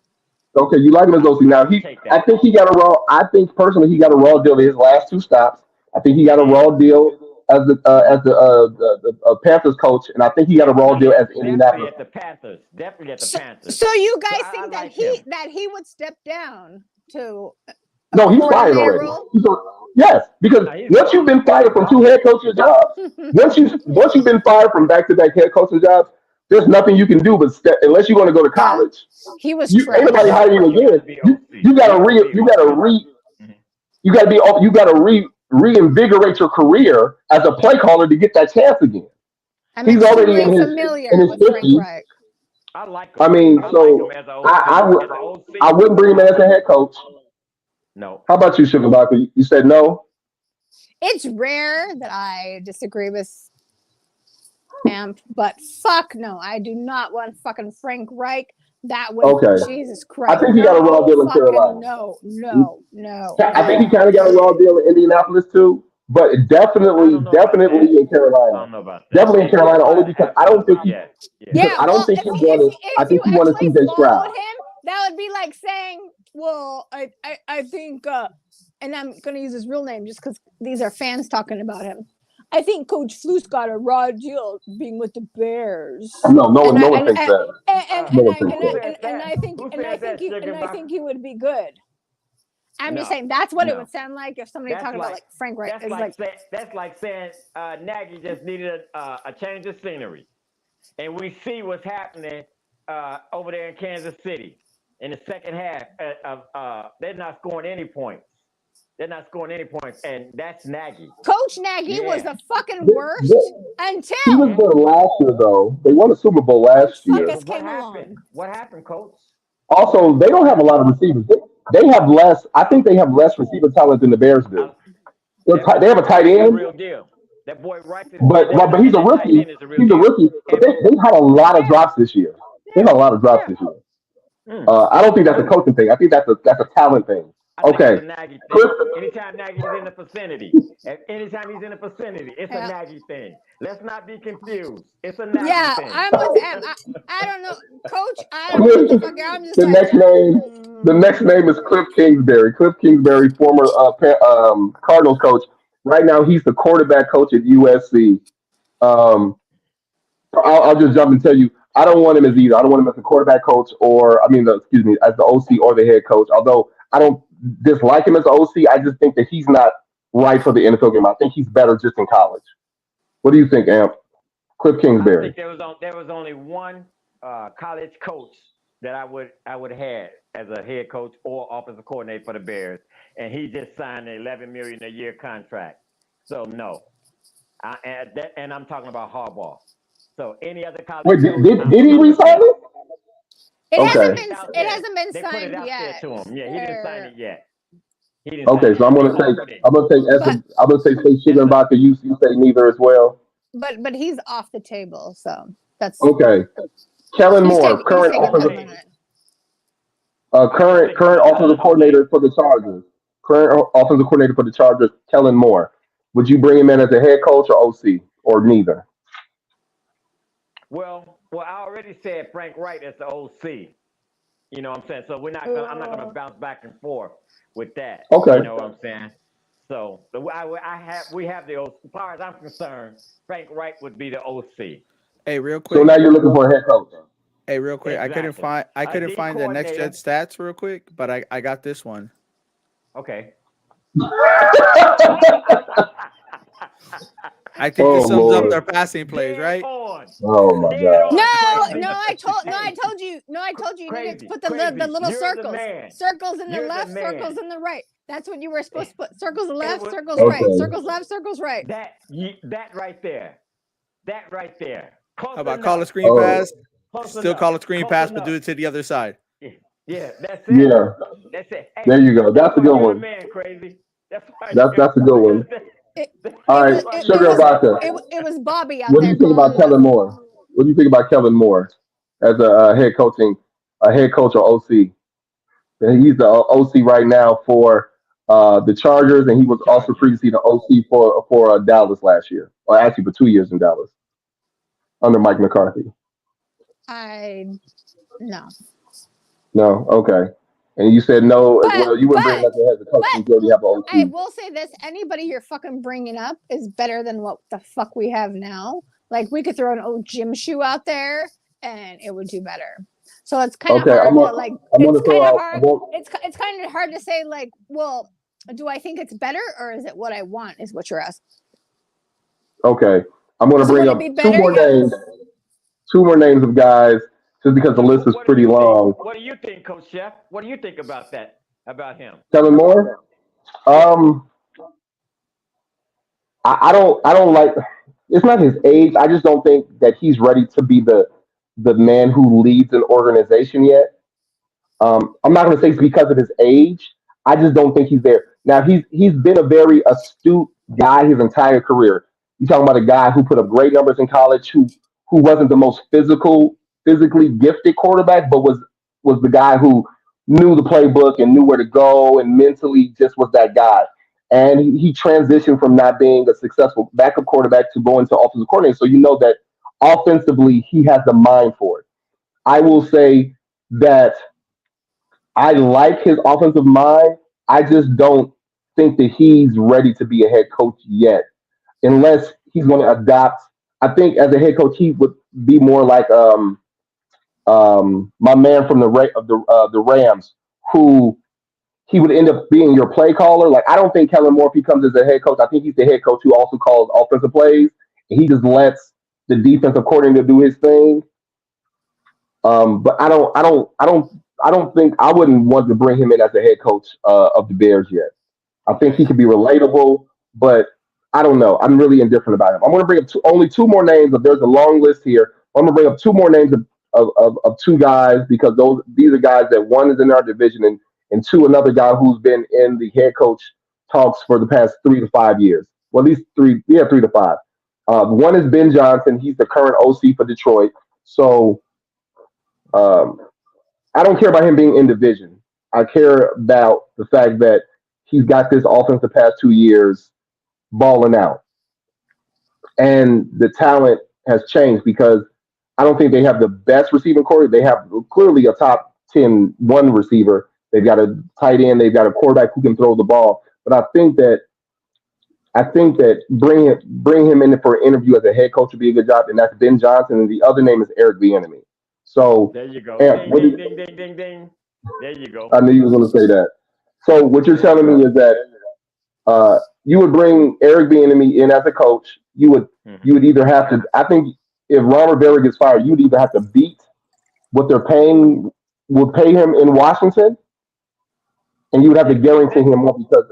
C: Okay, you like him as OC. Now I think he got a raw. I think personally he got a raw deal in his last two stops. I think he got a raw deal the Panthers coach, and I think he got a raw deal at Indianapolis.
B: Definitely at the Panthers.
D: So you guys
B: So
D: think
B: like
D: that he would step down to
C: No, he's fired already. Yes, because once you've been fired from 2 head coaches jobs, once you've been fired from back-to-back head coaches jobs, there's nothing you can do but unless you're going to go to college.
D: He was
C: Ain't nobody hiring you again. You gotta reinvigorate your career as a play caller to get that chance again. He's already in his 50s.
B: I like him.
C: I mean, so I wouldn't bring him as a head coach.
B: No.
C: How about you, Sugar Vodka? You said no?
D: It's rare that I disagree with Amp, but fuck no, I do not want fucking Frank Reich. That would Jesus Christ.
C: I think he got a raw deal in Carolina.
D: No.
C: I think he kind of got a raw deal in Indianapolis too, but definitely in Carolina.
B: I don't know about that.
C: Definitely in Carolina, only because I don't think he wanted. I think he wanted CJ Stroud.
D: That would be like saying, well, I think, and I'm going to use his real name just because these are fans talking about him. I think Coach Flus got a raw deal being with the Bears.
C: No one thinks that.
D: And I think he would be good. I'm just saying that's what it would sound like if somebody talking about like Frank Reich.
B: That's like saying Nagy just needed a change of scenery, and we see what's happening over there in Kansas City in the second half. They're not scoring any points. And that's Nagy.
D: Coach Nagy was the fucking worst until
C: he was good last year, though. They won a Super Bowl last year.
B: What happened, Coach?
C: Also, they don't have a lot of receivers. They have less. I think they have less receiver talent than the Bears do. They have a tight end.
B: Real deal. That boy Rice is
C: but he's a rookie. He's a rookie. But they had a lot of drops this year. I don't think that's a coaching thing. I think that's a talent thing. Okay.
B: Anytime Nagy's in the vicinity, it's a Nagy thing. Let's not be confused. It's a Nagy thing.
D: Yeah, I don't know, Coach. I don't know what the fuck. I'm just
C: the next name is Cliff Kingsbury. Cliff Kingsbury, former Cardinals coach. Right now, he's the quarterback coach at USC. I'll just jump and tell you, I don't want him as either. I don't want him as the quarterback coach as the OC or the head coach. Although I don't dislike him as the OC, I just think that he's not right for the NFL game. I think he's better just in college. What do you think, Amp? Cliff Kingsbury.
B: I think there was only one college coach that I would have as a head coach or offensive coordinator for the Bears, and he just signed an $11 million a year contract. So no, and I'm talking about Harbaugh. So any other college.
C: Wait, did he resign it?
D: It hasn't been
B: they
D: signed
B: put it out
D: yet.
B: There to him. Yeah, he didn't sign it yet.
C: So I'm gonna say Sugar and Vodka. You say neither as well.
D: But he's off the table, so that's
C: okay. Kellen Moore, current offensive coordinator for the Chargers. Current offensive coordinator for the Chargers, Kellen Moore. Would you bring him in as a head coach or OC or neither?
B: Well, I already said Frank Reich as the OC. You know what I'm saying? So I'm not gonna bounce back and forth with that.
C: Okay.
B: You know what I'm saying? So we have the OC. As far as I'm concerned, Frank Reich would be the OC.
A: Hey, real quick.
C: So now you're looking for a head coach.
A: Hey, real quick.
B: Exactly.
A: I couldn't find the next gen stats real quick, but I got this one.
B: Okay.
A: I think this sums up their passing plays, right?
C: Oh my God!
D: No, I told you. You need to put the little circles in the left, circles in the right. That's what you were supposed to put. Circles left, circles right. Circles left, circles right.
B: That right there.
A: How about call a screen pass? Still call a screen pass, but do it to the other side.
B: Yeah, that's it.
C: Yeah,
B: that's it. Hey,
C: there you go. That's a good one.
B: Man, crazy. That's
C: a good one. All right, Sugar Vodka.
D: It was Bobby out
C: What
D: there.
C: Do you think about Kellen Moore? What do you think about Kellen Moore as a head coach or OC? He's the OC right now for the Chargers, and he was also previously the OC for Dallas last year, or actually for 2 years in Dallas under Mike McCarthy.
D: No.
C: No, okay. And you said no. Well, you wouldn't bring him as a coach since you already have an OC.
D: I will say this: anybody you're fucking bringing up is better than what the fuck we have now. Like we could throw an old gym shoe out there, and it would do better. So it's kind of hard to like. It's kind of hard to say like, well, do I think it's better or is it what I want? Is what you're asking.
C: Okay, I'm going to bring up two more names of guys, just because the list is pretty long.
B: What do you think, Coach Chef? What do you think about that? About him?
C: Kellen Moore? I don't like. It's not his age. I just don't think that he's ready to be the man who leads an organization yet. I'm not going to say it's because of his age. I just don't think he's there. Now he's been a very astute guy his entire career. You're talking about a guy who put up great numbers in college, who wasn't the most physically gifted quarterback, but was the guy who knew the playbook and knew where to go and mentally just was that guy. And he transitioned from not being a successful backup quarterback to going to offensive coordinator. So you know that offensively he has the mind for it. I will say that I like his offensive mind. I just don't think that he's ready to be a head coach yet, unless he's going to adopt. I think as a head coach, he would be more like my man from the Rams, who he would end up being your play caller. Like, I don't think Kellen Moore, if he comes as a head coach, I think he's the head coach who also calls offensive plays. And he just lets the defensive coordinator do his thing. But I don't think I wouldn't want to bring him in as a head coach of the Bears yet. I think he could be relatable, but I don't know. I'm really indifferent about him. I'm going to bring up only two more names, but there's a long list here. I'm going to bring up two more names of two guys, because these are guys that one is in our division and two, another guy who's been in the head coach talks for the past 3 to 5 years. Well, at least 3 to 5. One is Ben Johnson. He's the current OC for Detroit. So I don't care about him being in division. I care about the fact that he's got this offense the past 2 years balling out. And the talent has changed, because I don't think they have the best receiving core. They have clearly a top 10 one receiver. They've got a tight end. They've got a quarterback who can throw the ball. But I think that bring him in for an interview as a head coach would be a good job. And that's Ben Johnson. And the other name is Eric Bieniemy. So
B: there you go. Ding, ding, ding. There you go.
C: I knew you were going to say that. So what you're telling me is that you would bring Eric Bieniemy in as a coach. You would either have to. I think if Ron Rivera gets fired, you'd either have to beat what they're paying would pay him in Washington, and you would have to guarantee him more, because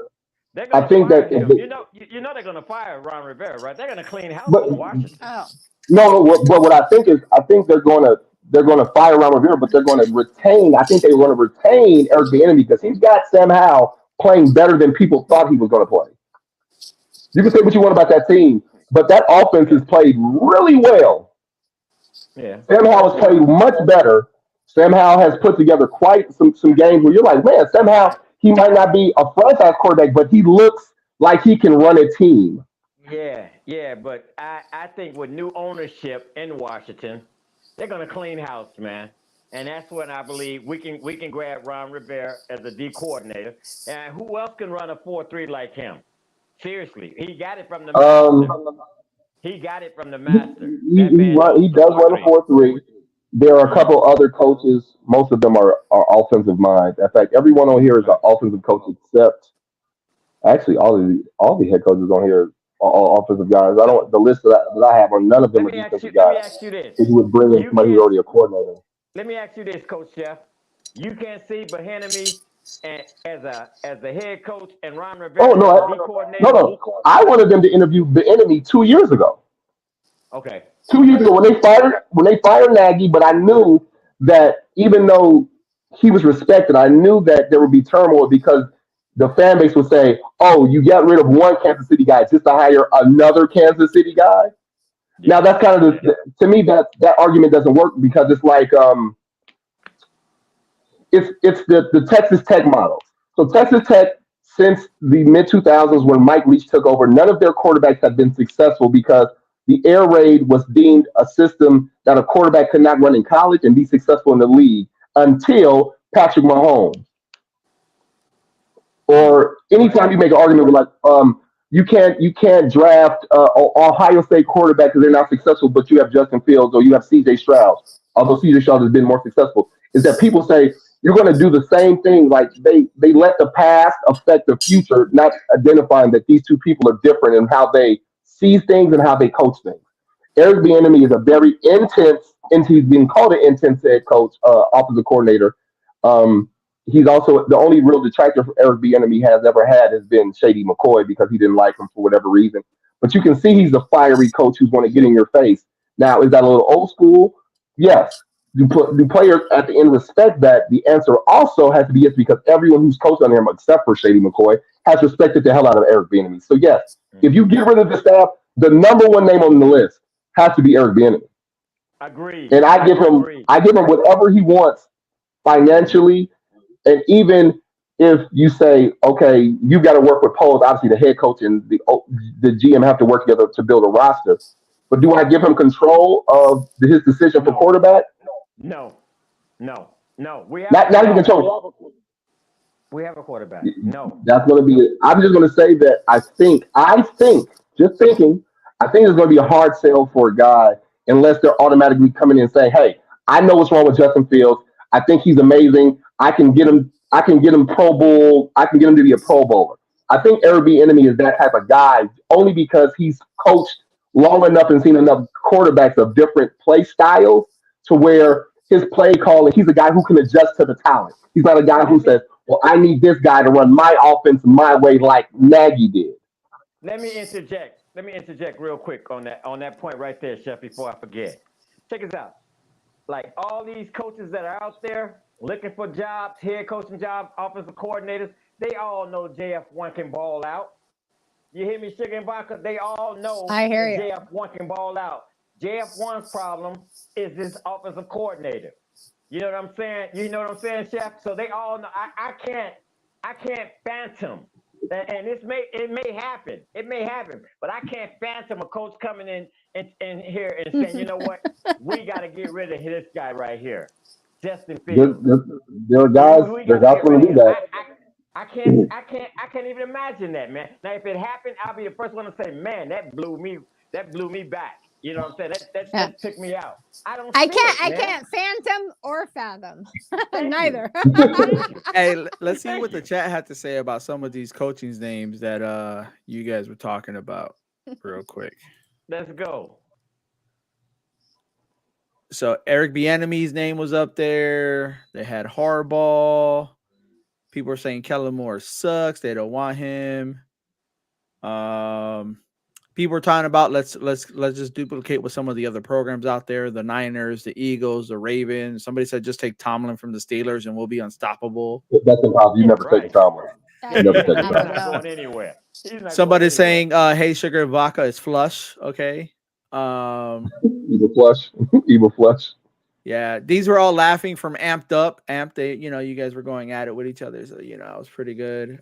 C: I think that
B: you know they're going to fire Ron Rivera, right? They're going to clean house in Washington.
C: No, but what I think is they're going to fire Ron Rivera, but they're going to retain. I think they want to retain Eric Bieniemy, because he's got Sam Howell playing better than people thought he was going to play. You can say what you want about that team, but that offense has played really well.
B: Yeah,
C: Sam Howell has played much better. Sam Howell has put together quite some games where you're like, man, Sam Howell, he might not be a franchise quarterback, but he looks like he can run a team.
B: Yeah, but I think with new ownership in Washington, they're going to clean house, man. And that's when I believe we can grab Ron Rivera as a D coordinator. And who else can run a 4-3 like him? Seriously, he got it from the master. He got it from the master.
C: He does run a 4-3. There are a couple other coaches. Most of them are offensive minds. In fact, everyone on here is an offensive coach, except actually all the head coaches on here are all offensive guys. The list that I have on, none of them are defensive guys.
B: Let me ask you this.
C: You would bring in somebody who's already a coordinator.
B: Let me ask you this, Coach Chef. You can't see Bieniemy as a head coach and Ron Rivera as a D coordinator?
C: No. I wanted them to interview Bieniemy 2 years ago.
B: Okay.
C: 2 years ago when they fired Nagy, but I knew that even though he was respected, I knew that there would be turmoil, because the fan base would say, "Oh, you got rid of one Kansas City guy just to hire another Kansas City guy." Yeah. Now that's kind of to me that argument doesn't work, because it's like it's the Texas Tech model. So Texas Tech, since the mid-2000s when Mike Leach took over, none of their quarterbacks have been successful, because the air raid was deemed a system that a quarterback could not run in college and be successful in the league until Patrick Mahomes. Or anytime you make an argument with you can't draft Ohio State quarterback because they're not successful, but you have Justin Fields or you have C.J. Stroud, although C.J. Stroud has been more successful. Is that people say you're going to do the same thing? Like they let the past affect the future, not identifying that these two people are different in how they see things and how they coach things. Eric Bieniemy is a very intense, and he's been called an intense head coach, offensive coordinator. Um, he's also the only real detractor for Eric Bieniemy has ever had has been Shady McCoy because he didn't like him for whatever reason. But you can see he's a fiery coach who's going to get in your face. Now, is that a little old school? Yes. Do players at the end respect that? The answer also has to be yes because everyone who's coached under him, except for Shady McCoy, has respected the hell out of Eric Bieniemy. So yes, if you get rid of the staff, the number one name on the list has to be Eric Bieniemy.
B: Agreed.
C: And I give him whatever he wants financially, and even if you say, okay, you got to work with polls, obviously the head coach and the GM have to work together to build a roster. But do I give him control of his decision for quarterback?
B: No. We have
C: Not even control.
B: We have a quarterback. No.
C: That's going to be it. I'm just going to say that I think, just thinking, I think it's going to be a hard sell for a guy unless they're automatically coming in and saying, hey, I know what's wrong with Justin Fields. I think he's amazing. I can get him Pro Bowl. I can get him to be a Pro Bowler. I think Eric Bieniemy is that type of guy only because he's coached long enough and seen enough quarterbacks of different play styles to where his play calling, he's a guy who can adjust to the talent. He's not a guy who says, well, I need this guy to run my offense my way like Nagy did.
B: Let me interject real quick on that point right there, Chef, before I forget. Check this out. Like all these coaches that are out there looking for jobs, head coaching jobs, offensive coordinators, they all know JF1 can ball out. You hear me, Sugar and Vodka? They all know JF1 can ball out. JF1's problem is this offensive coordinator. You know what I'm saying? You know what I'm saying, Chef? So they all know. I can't phantom. And it may happen. It may happen. But I can't phantom a coach coming in and here and saying, you know what? We got to get rid of this guy right here. Justin Fields.
C: There are guys going to do that.
B: I can't even imagine that, man. Now, if it happened, I'll be the first one to say, man, that blew me back. You know what I'm saying? That took me out. I
D: can't phantom or fathom. Neither.
A: Hey, let's see what the chat had to say about some of these coaching names that you guys were talking about real quick.
B: Let's go.
A: So Eric Bieniemy's name was up there. They had Harbaugh. People are saying Kellen Moore sucks. They don't want him. People are talking about let's just duplicate with some of the other programs out there. The Niners, the Eagles, the Ravens. Somebody said just take Tomlin from the Steelers and we'll be unstoppable.
C: That's impossible. You never take Tomlin.
B: He's not going anywhere.
A: Somebody's saying, hey, Sugar Vodka is flush. Okay.
C: Evil flush.
A: Yeah, these were all laughing from Amped Up. You guys were going at it with each other, so it was pretty good.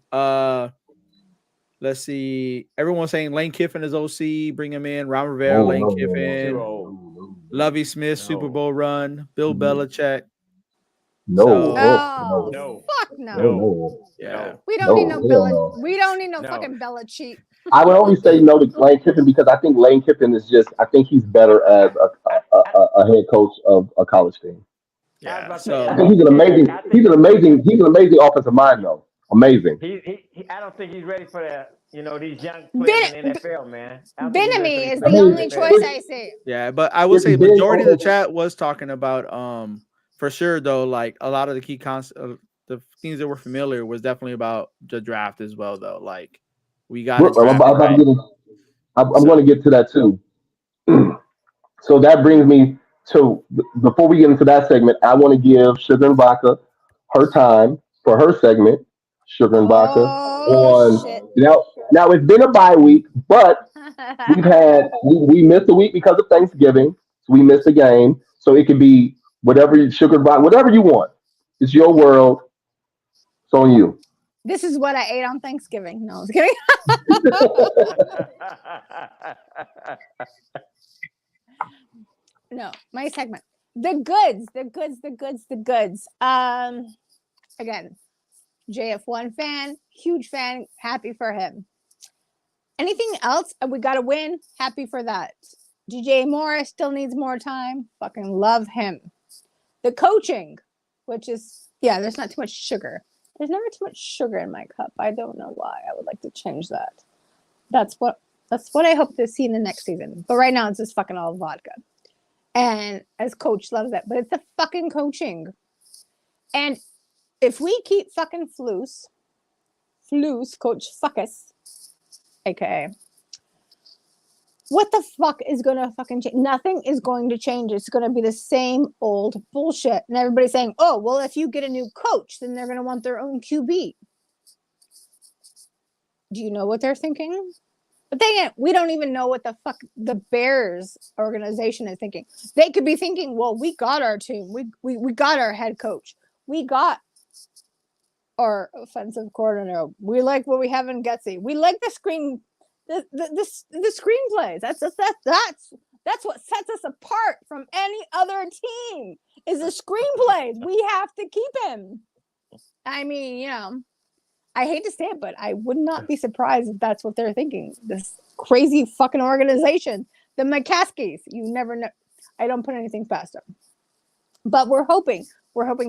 A: Let's see. Everyone's saying Lane Kiffin is OC. Bring him in. Ron Rivera, Lane Kiffin, Lovie Smith, Super Bowl run. Bill Belichick.
C: No.
D: Fuck no.
A: Yeah.
D: We don't need no Belichick. We don't need no fucking Belichick.
C: I would only say no to Lane Kiffin because I think Lane Kiffin is I think he's better as a head coach of a college team.
A: Yeah.
C: I think he's an amazing offensive mind though. Amazing.
B: I don't think he's ready for that. These young players in the NFL, man.
D: Bieniemy is the only choice I see.
A: Yeah, but I will say majority of the chat was talking about for sure though, like a lot of the key the things that were familiar was definitely about the draft as well though. Like we got
C: I'm going to get to that too. So that brings me to before we get into that segment, I want to give Sugar and Vodka her time for her segment. Sugar and Vodka now it's been a bye week, but we missed a week because of Thanksgiving, so we missed a game. So it could be whatever whatever you want. It's your world. It's on you.
D: This is what I ate on Thanksgiving. No, I was kidding. No, my segment. The goods. Again, JF1 fan, huge fan, happy for him. Anything else? We got to win. Happy for that. DJ Morris still needs more time. Fucking love him. The coaching, which is, yeah, there's not too much sugar. There's never too much sugar in my cup. I don't know why. I would like to change that. That's what I hope to see in the next season. But right now it's just fucking all vodka. And as coach loves that. But it's the fucking coaching. And if we keep fucking Floos, Coach Fuckus, aka, what the fuck is going to fucking change? Nothing is going to change. It's going to be the same old bullshit. And everybody's saying, oh, well, if you get a new coach, then they're going to want their own QB. Do you know what they're thinking? But we don't even know what the fuck the Bears organization is thinking. They could be thinking, well, we got our team. We got our head coach. We got our offensive coordinator. We like what we have in Getsy. We like the screenplays. That's what sets us apart from any other team is the screenplays. We have to keep him. I mean, you know, I hate to say it, but I would not be surprised if that's what they're thinking. This crazy fucking organization, the McCaskies. You never know. I don't put anything past them. But we're hoping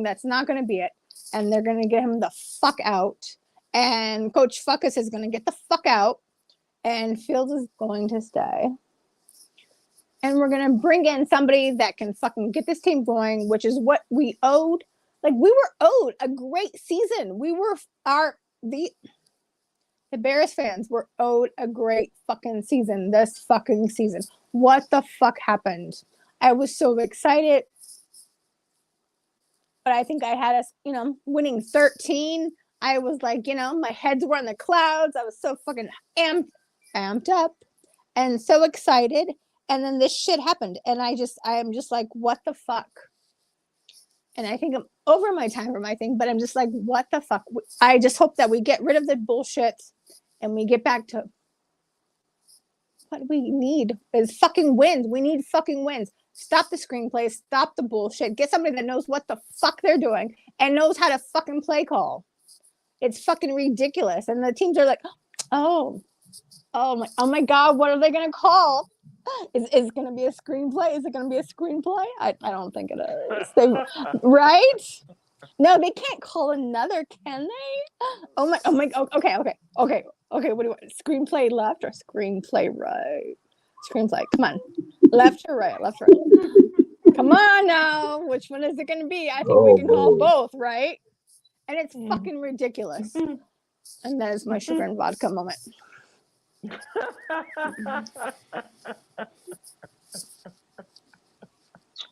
D: that's not going to be it, and they're going to get him the fuck out. And Coach Fuckus is going to get the fuck out. And Fields is going to stay. And we're going to bring in somebody that can fucking get this team going, which is what we owed. Like, we were owed a great season. We were the Bears fans were owed a great fucking season this fucking season. What the fuck happened? I was so excited. But I think I had us, you know, winning 13. I was like, you know, my heads were in the clouds. I was so fucking amped up and so excited, and then this shit happened, and I am just like, what the fuck? And I think I'm over my time for my thing, but I'm just like, what the fuck? I just hope that we get rid of the bullshit and we get back to what we need is fucking wins. We need fucking wins. Stop the screenplay, stop the bullshit, get somebody that knows what the fuck they're doing and knows how to fucking play call. It's fucking ridiculous. And the teams are like, oh my God, what are they going to call? Is it going to be a screenplay? Is it going to be a screenplay? I don't think it is. Right? No, they can't call another, can they? Oh my, okay. What do you want? Screenplay left or screenplay right? Screenplay, come on. Left or right? Come on now. Which one is it going to be? I think we can call both, right? And it's fucking ridiculous. And that is my sugar and vodka moment.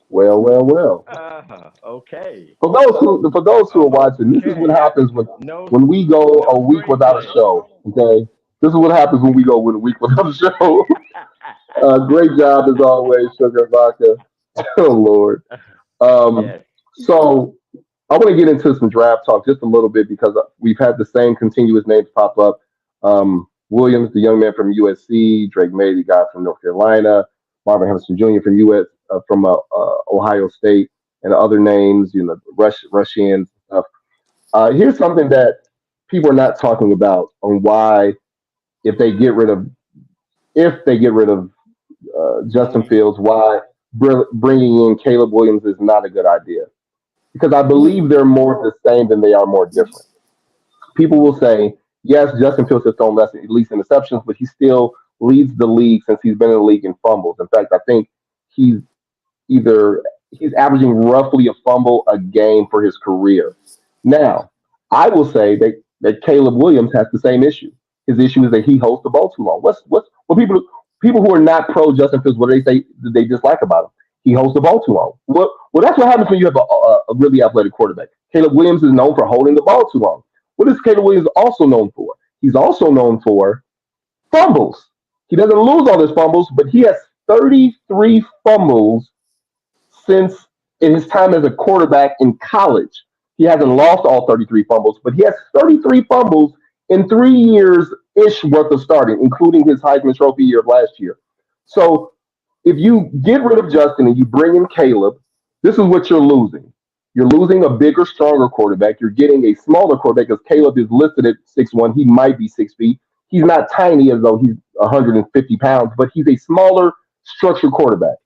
C: Well.
B: Okay.
C: For those who are watching, this is what happens when we go a week without a show. Okay, this is what happens when we go with a week without a show. Great job as always, Sugar Vodka. Oh Lord. So I want to get into some draft talk just a little bit because we've had the same continuous names pop up. Williams, the young man from USC, Drake May, the guy from North Carolina, Marvin Harrison Jr. from Ohio State, and other names, you know, Russians stuff. Here's something that people are not talking about on why, if they get rid of Justin Fields, why bringing in Caleb Williams is not a good idea. Because I believe they're more the same than they are more different. People will say, yes, Justin Fields has thrown at least interceptions, but he still leads the league since he's been in the league in fumbles. In fact, I think he's averaging roughly a fumble a game for his career. Now, I will say that Caleb Williams has the same issue. His issue is that he holds the ball too long. What people who are not pro Justin Fields, what do they say they dislike about him? He holds the ball too long. Well, that's what happens when you have a really athletic quarterback. Caleb Williams is known for holding the ball too long. What is Caleb Williams also known for? He's also known for fumbles. He doesn't lose all his fumbles, but he has 33 fumbles since in his time as a quarterback in college. He hasn't lost all 33 fumbles, but he has 33 fumbles in 3 years-ish worth of starting, including his Heisman Trophy year of last year. So if you get rid of Justin and you bring in Caleb, this is what you're losing. You're losing a bigger, stronger quarterback. You're getting a smaller quarterback because Caleb is listed at 6'1". He might be 6 feet. He's not tiny as though he's 150 pounds, but he's a smaller, structured quarterback.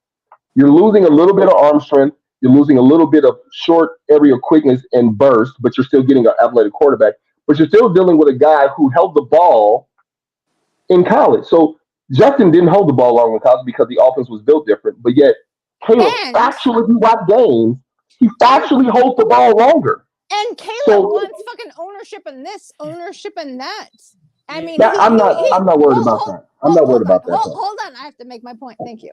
C: You're losing a little bit of arm strength. You're losing a little bit of short area quickness and burst, but you're still getting an athletic quarterback. But you're still dealing with a guy who held the ball in college. So Justin didn't hold the ball long in college because the offense was built different. But yet, Caleb
D: And
C: actually, if you watch games, he actually holds the ball longer.
D: And Caleb
C: So
D: wants fucking ownership in this, ownership in that. I mean,
C: I'm not worried about that. I'm not worried about that.
D: Hold on, I have to make my point. Thank you.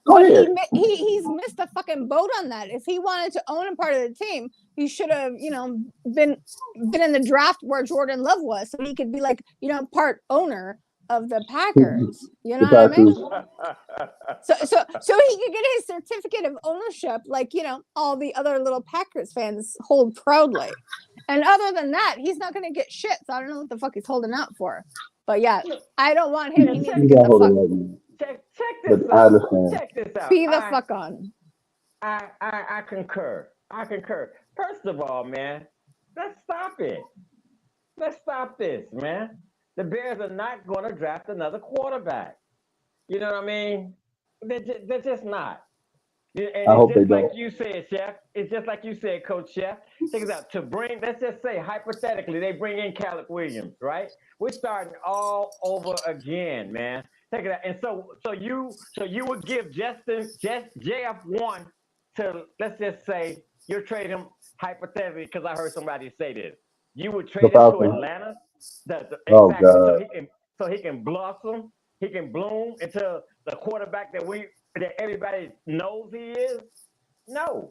C: Go ahead.
D: He's missed the fucking boat on that. If he wanted to own a part of the team, he should have, been in the draft where Jordan Love was, so he could be like, part owner of the Packers. You know what I mean? So he could get his certificate of ownership, like all the other little Packers fans hold proudly. And other than that, he's not going to get shit. So I don't know what the fuck he's holding out for. But yeah, I don't want him. He needs to get the fuck.
B: Check this out. Check this out.
D: Be the fuck on.
B: I concur. First of all, man, let's stop it. Let's stop this, man. The Bears are not going to draft another quarterback. You know what I mean? They're just not. And
C: I hope they
B: just
C: don't.
B: like you said, Chef. It's just like you said, Coach Chef. Think about let's just say hypothetically, they bring in Caleb Williams, right? We're starting all over again, man. Take it out. And so you would give JF1 to, let's just say you're trading him hypothetically, because I heard somebody say this. You would trade him to Atlanta.
C: Oh God.
B: So he can blossom, he can bloom into the quarterback that everybody knows he is. No.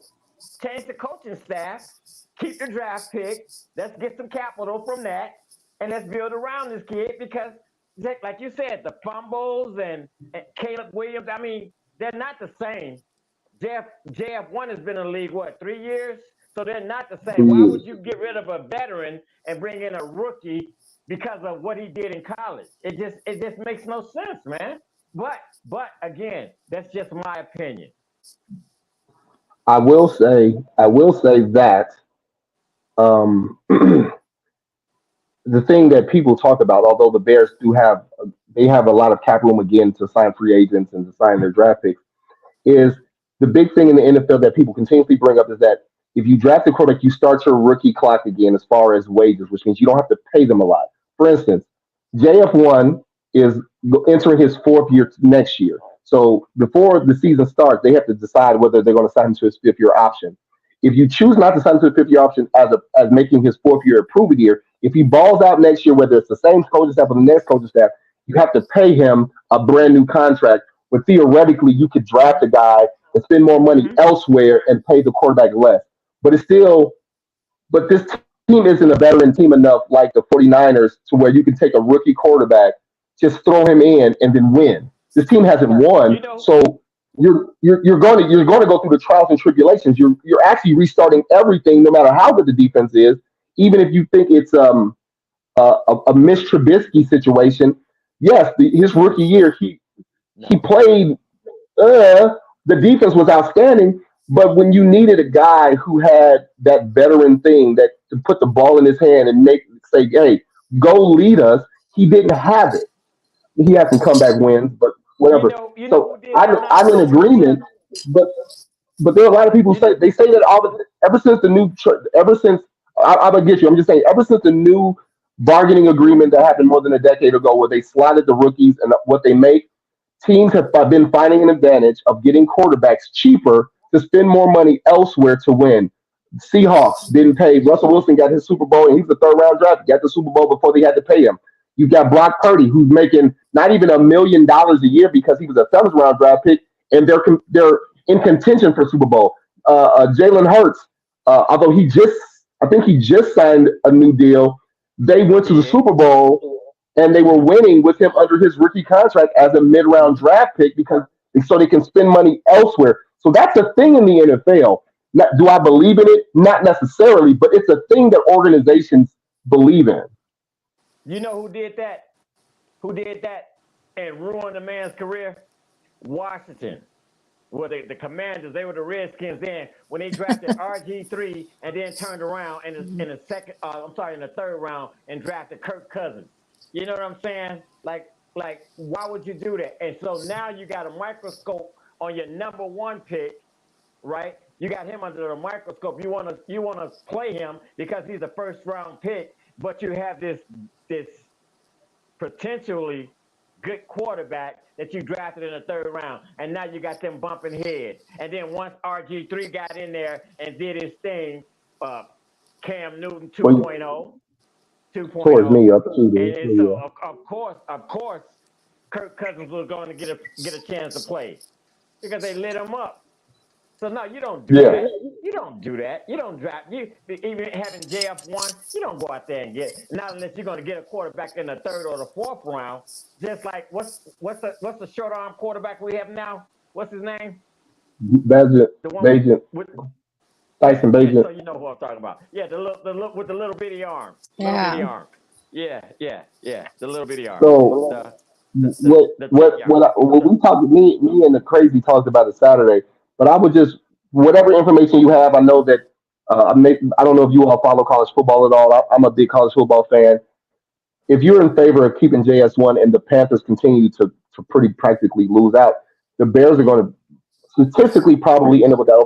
B: Change the coaching staff, keep the draft pick, let's get some capital from that, and let's build around this kid, because like you said, the fumbles and Caleb Williams, I mean, they're not the same. JF1 has been in the league, 3 years? So they're not the same. Why would you get rid of a veteran and bring in a rookie because of what he did in college? It just makes no sense, man. But again, that's just my opinion.
C: I will say that the thing that people talk about, although the Bears they have a lot of cap room again to sign free agents and to sign their draft picks, is the big thing in the NFL that people continuously bring up is that if you draft a quarterback, you start your rookie clock again as far as wages, which means you don't have to pay them a lot. For instance, JF1 is entering his 4th year next year. So before the season starts, they have to decide whether they're going to sign him to his 5th year option. If you choose not to sign him to the 5th year option as making his 4th year a proven year, if he balls out next year, whether it's the same coaching staff or the next coaching staff, you have to pay him a brand new contract. But theoretically, you could draft a guy and spend more money elsewhere and pay the quarterback less. But this team isn't a veteran team enough like the 49ers to where you can take a rookie quarterback, just throw him in and then win. This team hasn't won, so you're going to go through the trials and tribulations. You're actually restarting everything, no matter how good the defense is. Even if you think it's a Mitch Trubisky situation, yes, his rookie year he played. The defense was outstanding, but when you needed a guy who had that veteran thing that to put the ball in his hand and say, "Hey, go lead us," he didn't have it. He had some comeback wins, but whatever. I'm in agreement, but there are a lot of people say that ever since I'm gonna get you. I'm just saying, ever since the new bargaining agreement that happened more than a decade ago, where they slotted the rookies and what they make, teams have been finding an advantage of getting quarterbacks cheaper to spend more money elsewhere to win. Seahawks didn't pay. Russell Wilson got his Super Bowl, and he's the 3rd-round draft. He got the Super Bowl before they had to pay him. You got Brock Purdy, who's making not even $1 million a year because he was a 7th-round draft pick, and they're in contention for Super Bowl. Jalen Hurts, although I think he just signed a new deal. They went to the Super Bowl and they were winning with him under his rookie contract as a mid-round draft pick so they can spend money elsewhere. So that's a thing in the NFL. Do I believe in it? Not necessarily, but it's a thing that organizations believe in.
B: You know who did that? Who did that and ruined a man's career? Washington. Well, the Commanders, they were the Redskins then when they drafted RG3 and then turned around in the third round and drafted Kirk Cousins. You know what I'm saying? Like, why would you do that? And so now you got a microscope on your number one pick, right? You got him under a microscope. You wanna play him because he's a first round pick, but you have this potentially good quarterback that you drafted in the third round, and now you got them bumping heads. And then once RG3 got in there and did his thing, Cam Newton 2.0.
C: Towards me up to
B: and so of course, Kirk Cousins was going to get a chance to play because they lit him up. So no, you don't do that. You don't do that. You don't draft. You even having JF1, you don't go out there and get, not unless you're going to get a quarterback in the third or the fourth round. Just like what's the short arm quarterback we have now? What's his name?
C: Tyson Bagent.
B: So you know who I'm talking about. Yeah, the look with the little bitty arm.
D: Yeah.
B: Bitty arm. Yeah. The little bitty arm.
C: So what we talked, me and the crazy talked about it Saturday. But I would just, whatever information you have, I know that I don't know if you all follow college football at all. I'm a big college football fan. If you're in favor of keeping JS1 and the Panthers continue to pretty practically lose out, the Bears are going to statistically probably end up with that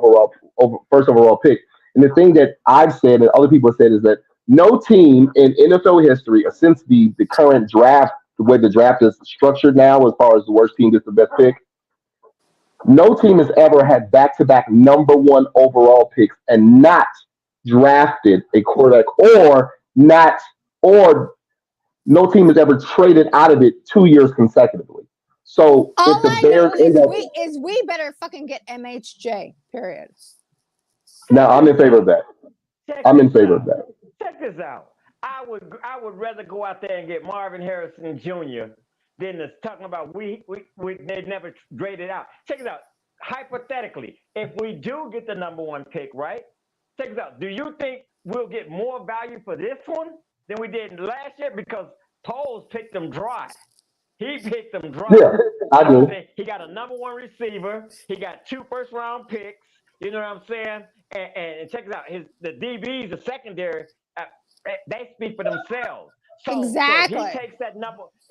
C: first overall pick. And the thing that I've said and other people have said is that no team in NFL history, since the current draft, the way the draft is structured now, as far as the worst team gets the best pick, no team has ever had back-to-back number one overall picks and not drafted a quarterback, or no team has ever traded out of it 2 years consecutively. So
D: all
C: if the
D: I
C: Bears
D: know is we better fucking get MHJ. Period.
C: Now I'm in favor of that.
B: Check this out. I would rather go out there and get Marvin Harrison Jr. than talking about they never traded out. Check it out. Hypothetically, if we do get the number one pick, right? Check it out. Do you think we'll get more value for this one than we did last year? Because Poles picked them dry. He picked them dry.
C: Yeah, I do.
B: He got a number one receiver. He got 2 first round picks. You know what I'm saying? And check it out. The DBs, the secondary, they speak for themselves. So,
D: exactly.
B: So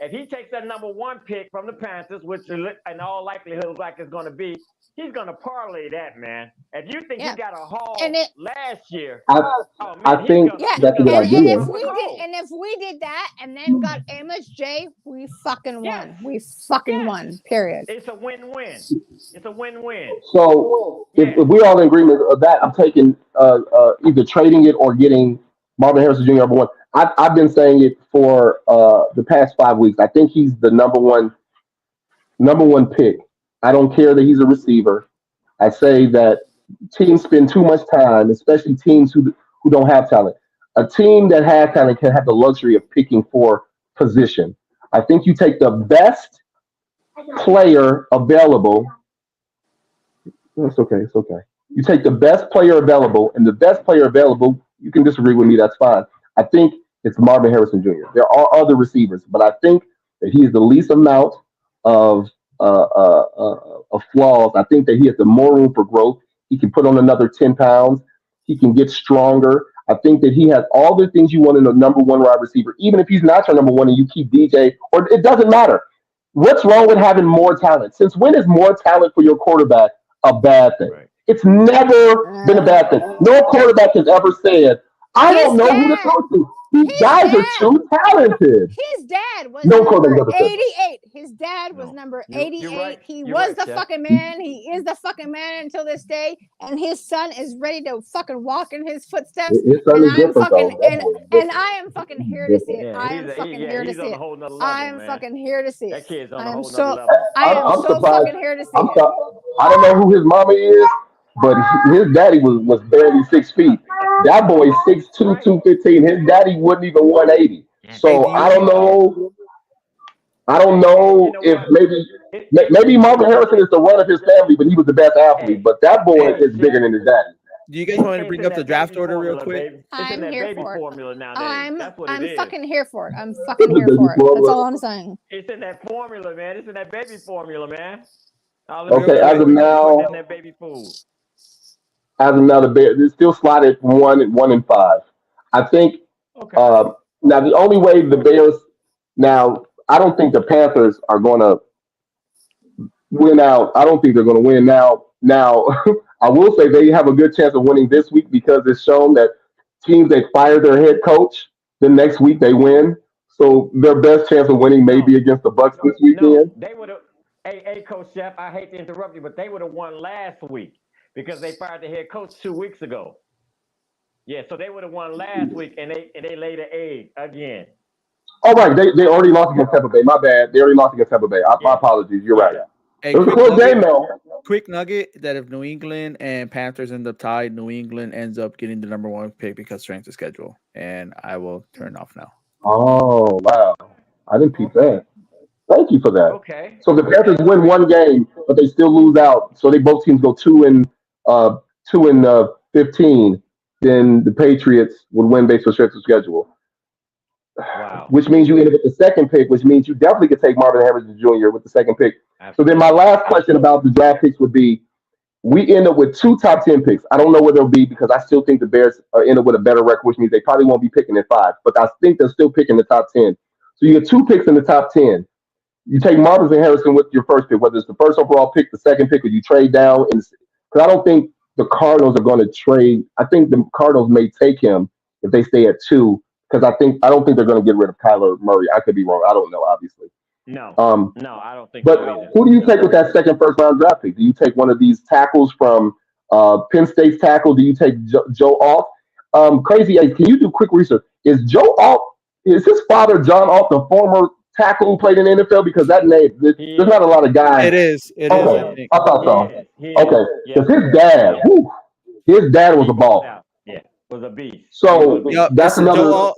B: if he takes that number one pick from the Panthers, which in all likelihood looks like it's going to be, he's going to parlay that, man. If you think he got a haul last year,
C: I think that's a good idea.
D: And if we did that and then got MSJ, we fucking won.
B: Yes.
D: We fucking won. Period.
B: It's a win-win. It's a win-win.
C: So if we're all in agreement of that, I'm taking either trading it or getting Marvin Harrison Jr. number one. I've been saying it for the past 5 weeks. I think he's the number one pick. I don't care that he's a receiver. I say that teams spend too much time, especially teams who don't have talent. A team that has talent can have the luxury of picking for position. I think you take the best player available. It's okay. You take the best player available, and the best player available, you can disagree with me, that's fine. I think it's Marvin Harrison Jr. There are other receivers, but I think that he is the least amount of flaws. I think that he has the more room for growth. He can put on another 10 pounds. He can get stronger. I think that he has all the things you want in a number one wide receiver, even if he's not your number one and you keep DJ, or it doesn't matter. What's wrong with having more talent? Since when is more talent for your quarterback a bad thing? Right. It's never been a bad thing. No quarterback has ever said, I don't know who to talk to. These guys are too talented.
D: His dad was number 88. His dad was number 88.
B: Right.
D: He was the fucking man. He is the fucking man until this day. And his son is ready to fucking walk in his footsteps.
C: His son is different,
D: and I am fucking here to see it.
B: Yeah,
D: I am fucking here to see it.
B: I
D: am fucking here to see it.
B: That kid's on a whole nother level.
D: I am so fucking here to see it.
C: I don't know who his mama is, but his daddy was barely 6 feet. That boy's 6'2", 215. His daddy wasn't even 180. So I don't know. If maybe Marvin Harrison is the run of his family, but he was the best athlete. But that boy is bigger than his daddy.
A: Do you guys want me to bring up the draft order real quick?
D: I'm here for it. I'm fucking here for it. I'm fucking
C: here
D: for it. That's all I'm saying.
B: It's in that formula, man. It's in that baby formula, man.
C: Okay, as of now,
B: in their baby food.
C: the Bears it's still slotted 1-5. I think
B: Okay.
C: now the only way the Bears now I don't think the Panthers are going to win out. I don't think they're going to win now. Now I will say they have a good chance of winning this week because it's shown that teams they fire their head coach the next week they win. So their best chance of winning may be against the Bucks this weekend.
B: They would have. Hey, Coach Chef, I hate to interrupt you, but they would have won last week because they fired the head coach 2 weeks ago. Yeah, so they would have won last week, and they laid an egg again.
C: All right, they already lost against Tampa Bay. My bad. They already lost against Tampa Bay. My apologies. You're right.
A: Hey,
C: it was a close game, though.
A: Quick nugget that if New England and Panthers end up tied, New England ends up getting the number 1 pick because strength of schedule. And I will turn off now.
C: Oh, wow. I didn't peep that. Thank you for that.
B: Okay.
C: So the Panthers win 1 game, but they still lose out. So they both teams go 2-15. Then the Patriots would win based on strength of schedule.
B: Wow.
C: Which means you end up with the second pick, which means you definitely could take Marvin Harrison Jr. with the second pick. Absolutely. So then my last question about the draft picks would be, we end up with 2 top 10 picks. I don't know where they'll be because I still think the Bears end up with a better record, which means they probably won't be picking at 5. But I think they're still picking the top 10. So you get 2 picks in the top 10. You take Marvin Harrison with your first pick, whether it's the first overall pick, the second pick, or you trade down. Because I don't think the Cardinals are going to trade. I think the Cardinals may take him if they stay at 2. Because I don't think they're going to get rid of Kyler Murray. I could be wrong. I don't know, obviously.
B: No, I don't think.
C: But
B: so either.
C: Who do you take with that second first round draft pick? Do you take one of these tackles from Penn State's tackle? Do you take Joe Alt? Crazy Ace, can you do quick research? Is Joe Alt? Is his father John Alt the former tackle who played in the NFL? Because that name, there's not a lot of guys.
A: It is.
C: I thought so. Okay, because his dad was a ball.
B: Was a beast.
C: So that's another.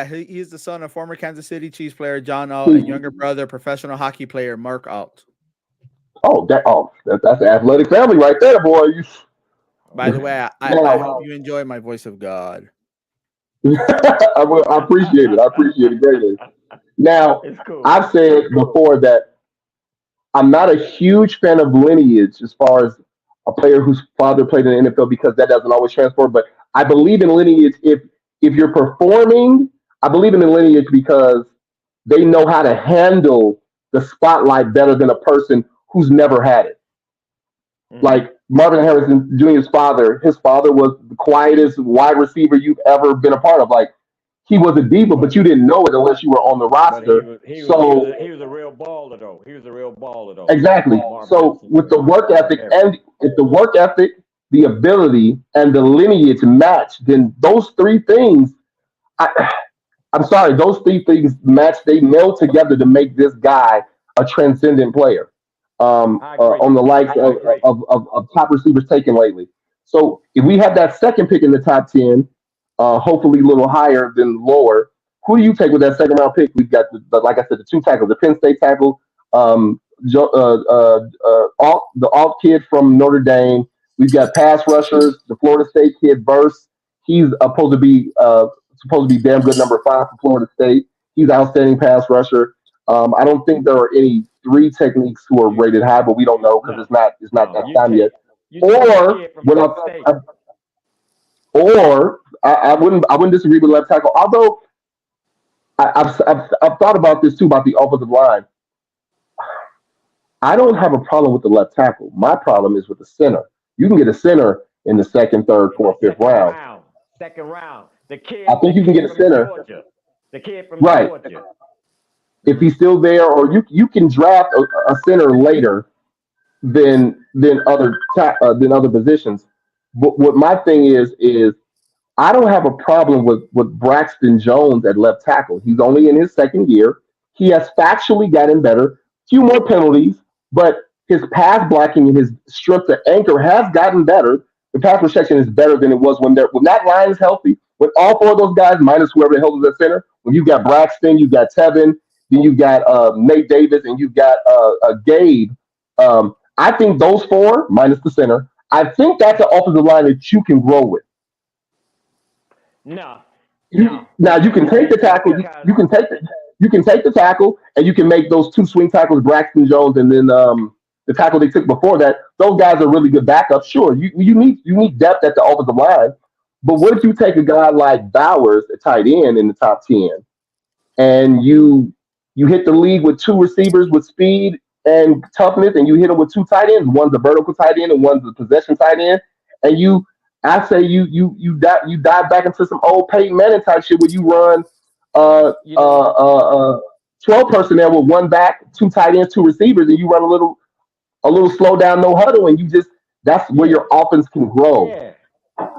A: He's the son of former Kansas City Chiefs player John Alt and younger brother, professional hockey player Mark Alt.
C: That's an athletic family right there, boy.
A: By the way, I hope you enjoy my voice of God.
C: I appreciate it. I appreciate it greatly. Now, cool. I've said before that I'm not a huge fan of lineage as far as a player whose father played in the NFL because that doesn't always transfer, but I believe in lineage if you're performing. I believe in the lineage because they know how to handle the spotlight better than a person who's never had it. Mm-hmm. Like Marvin Harrison Jr.'s father, his father was the quietest wide receiver you've ever been a part of. Like he was a diva, but you didn't know it unless you were on the roster.
B: He was a real baller though.
C: Exactly. So with the work ethic the ability and the lineage match, then those 3 things, I'm sorry, those 3 things match, they meld together to make this guy a transcendent player on the likes of top receivers taken lately. So if we have that second pick in the top 10, hopefully a little higher than lower, who do you take with that second round pick? We've got, like I said, the 2 tackles, the Penn State tackle, the alt kid from Notre Dame. We've got pass rushers, the Florida State kid, Verse. He's supposed to be damn good number 5 for Florida State. He's an outstanding pass rusher. I don't think there are any 3 techniques who are rated high, but we don't know because it's not that time yet. I wouldn't disagree with left tackle. Although I've thought about this too about the offensive line. I don't have a problem with the left tackle. My problem is with the center. You can get a center in the 2nd, 3rd, 4th, 5th round.
B: Second round. The kid.
C: I think you can get a center.
B: Georgia. The kid from
C: right.
B: Georgia.
C: If he's still there, or you can draft a center later than other positions. But what my thing is I don't have a problem with Braxton Jones at left tackle. He's only in his 2nd year. He has factually gotten better. Few more penalties, but his pass blocking and his strip to anchor has gotten better. The pass protection is better than it was when that line is healthy. With all 4 of those guys, minus whoever the hell is at center, when you've got Braxton, you've got Tevin, then you've got Nate Davis, and you've got Gabe. I think those 4, minus the center, I think that's an offensive line that you can grow with.
B: No.
C: Now you can take the tackle. You can take the tackle, and you can make those 2 swing tackles, Braxton Jones, and then the tackle they took before that, those guys are really good backups. Sure, you need depth at the offensive line, but what if you take a guy like Bowers, a tight end in the top 10, and you hit the league with two receivers with speed and toughness, and you hit them with two tight ends. One's a vertical tight end and one's a possession tight end. And I say you dive back into some old Peyton Manning type shit where you run 12 personnel with one back, two tight ends, two receivers, and you run a little slow down, no huddle, and that's where your offense can grow.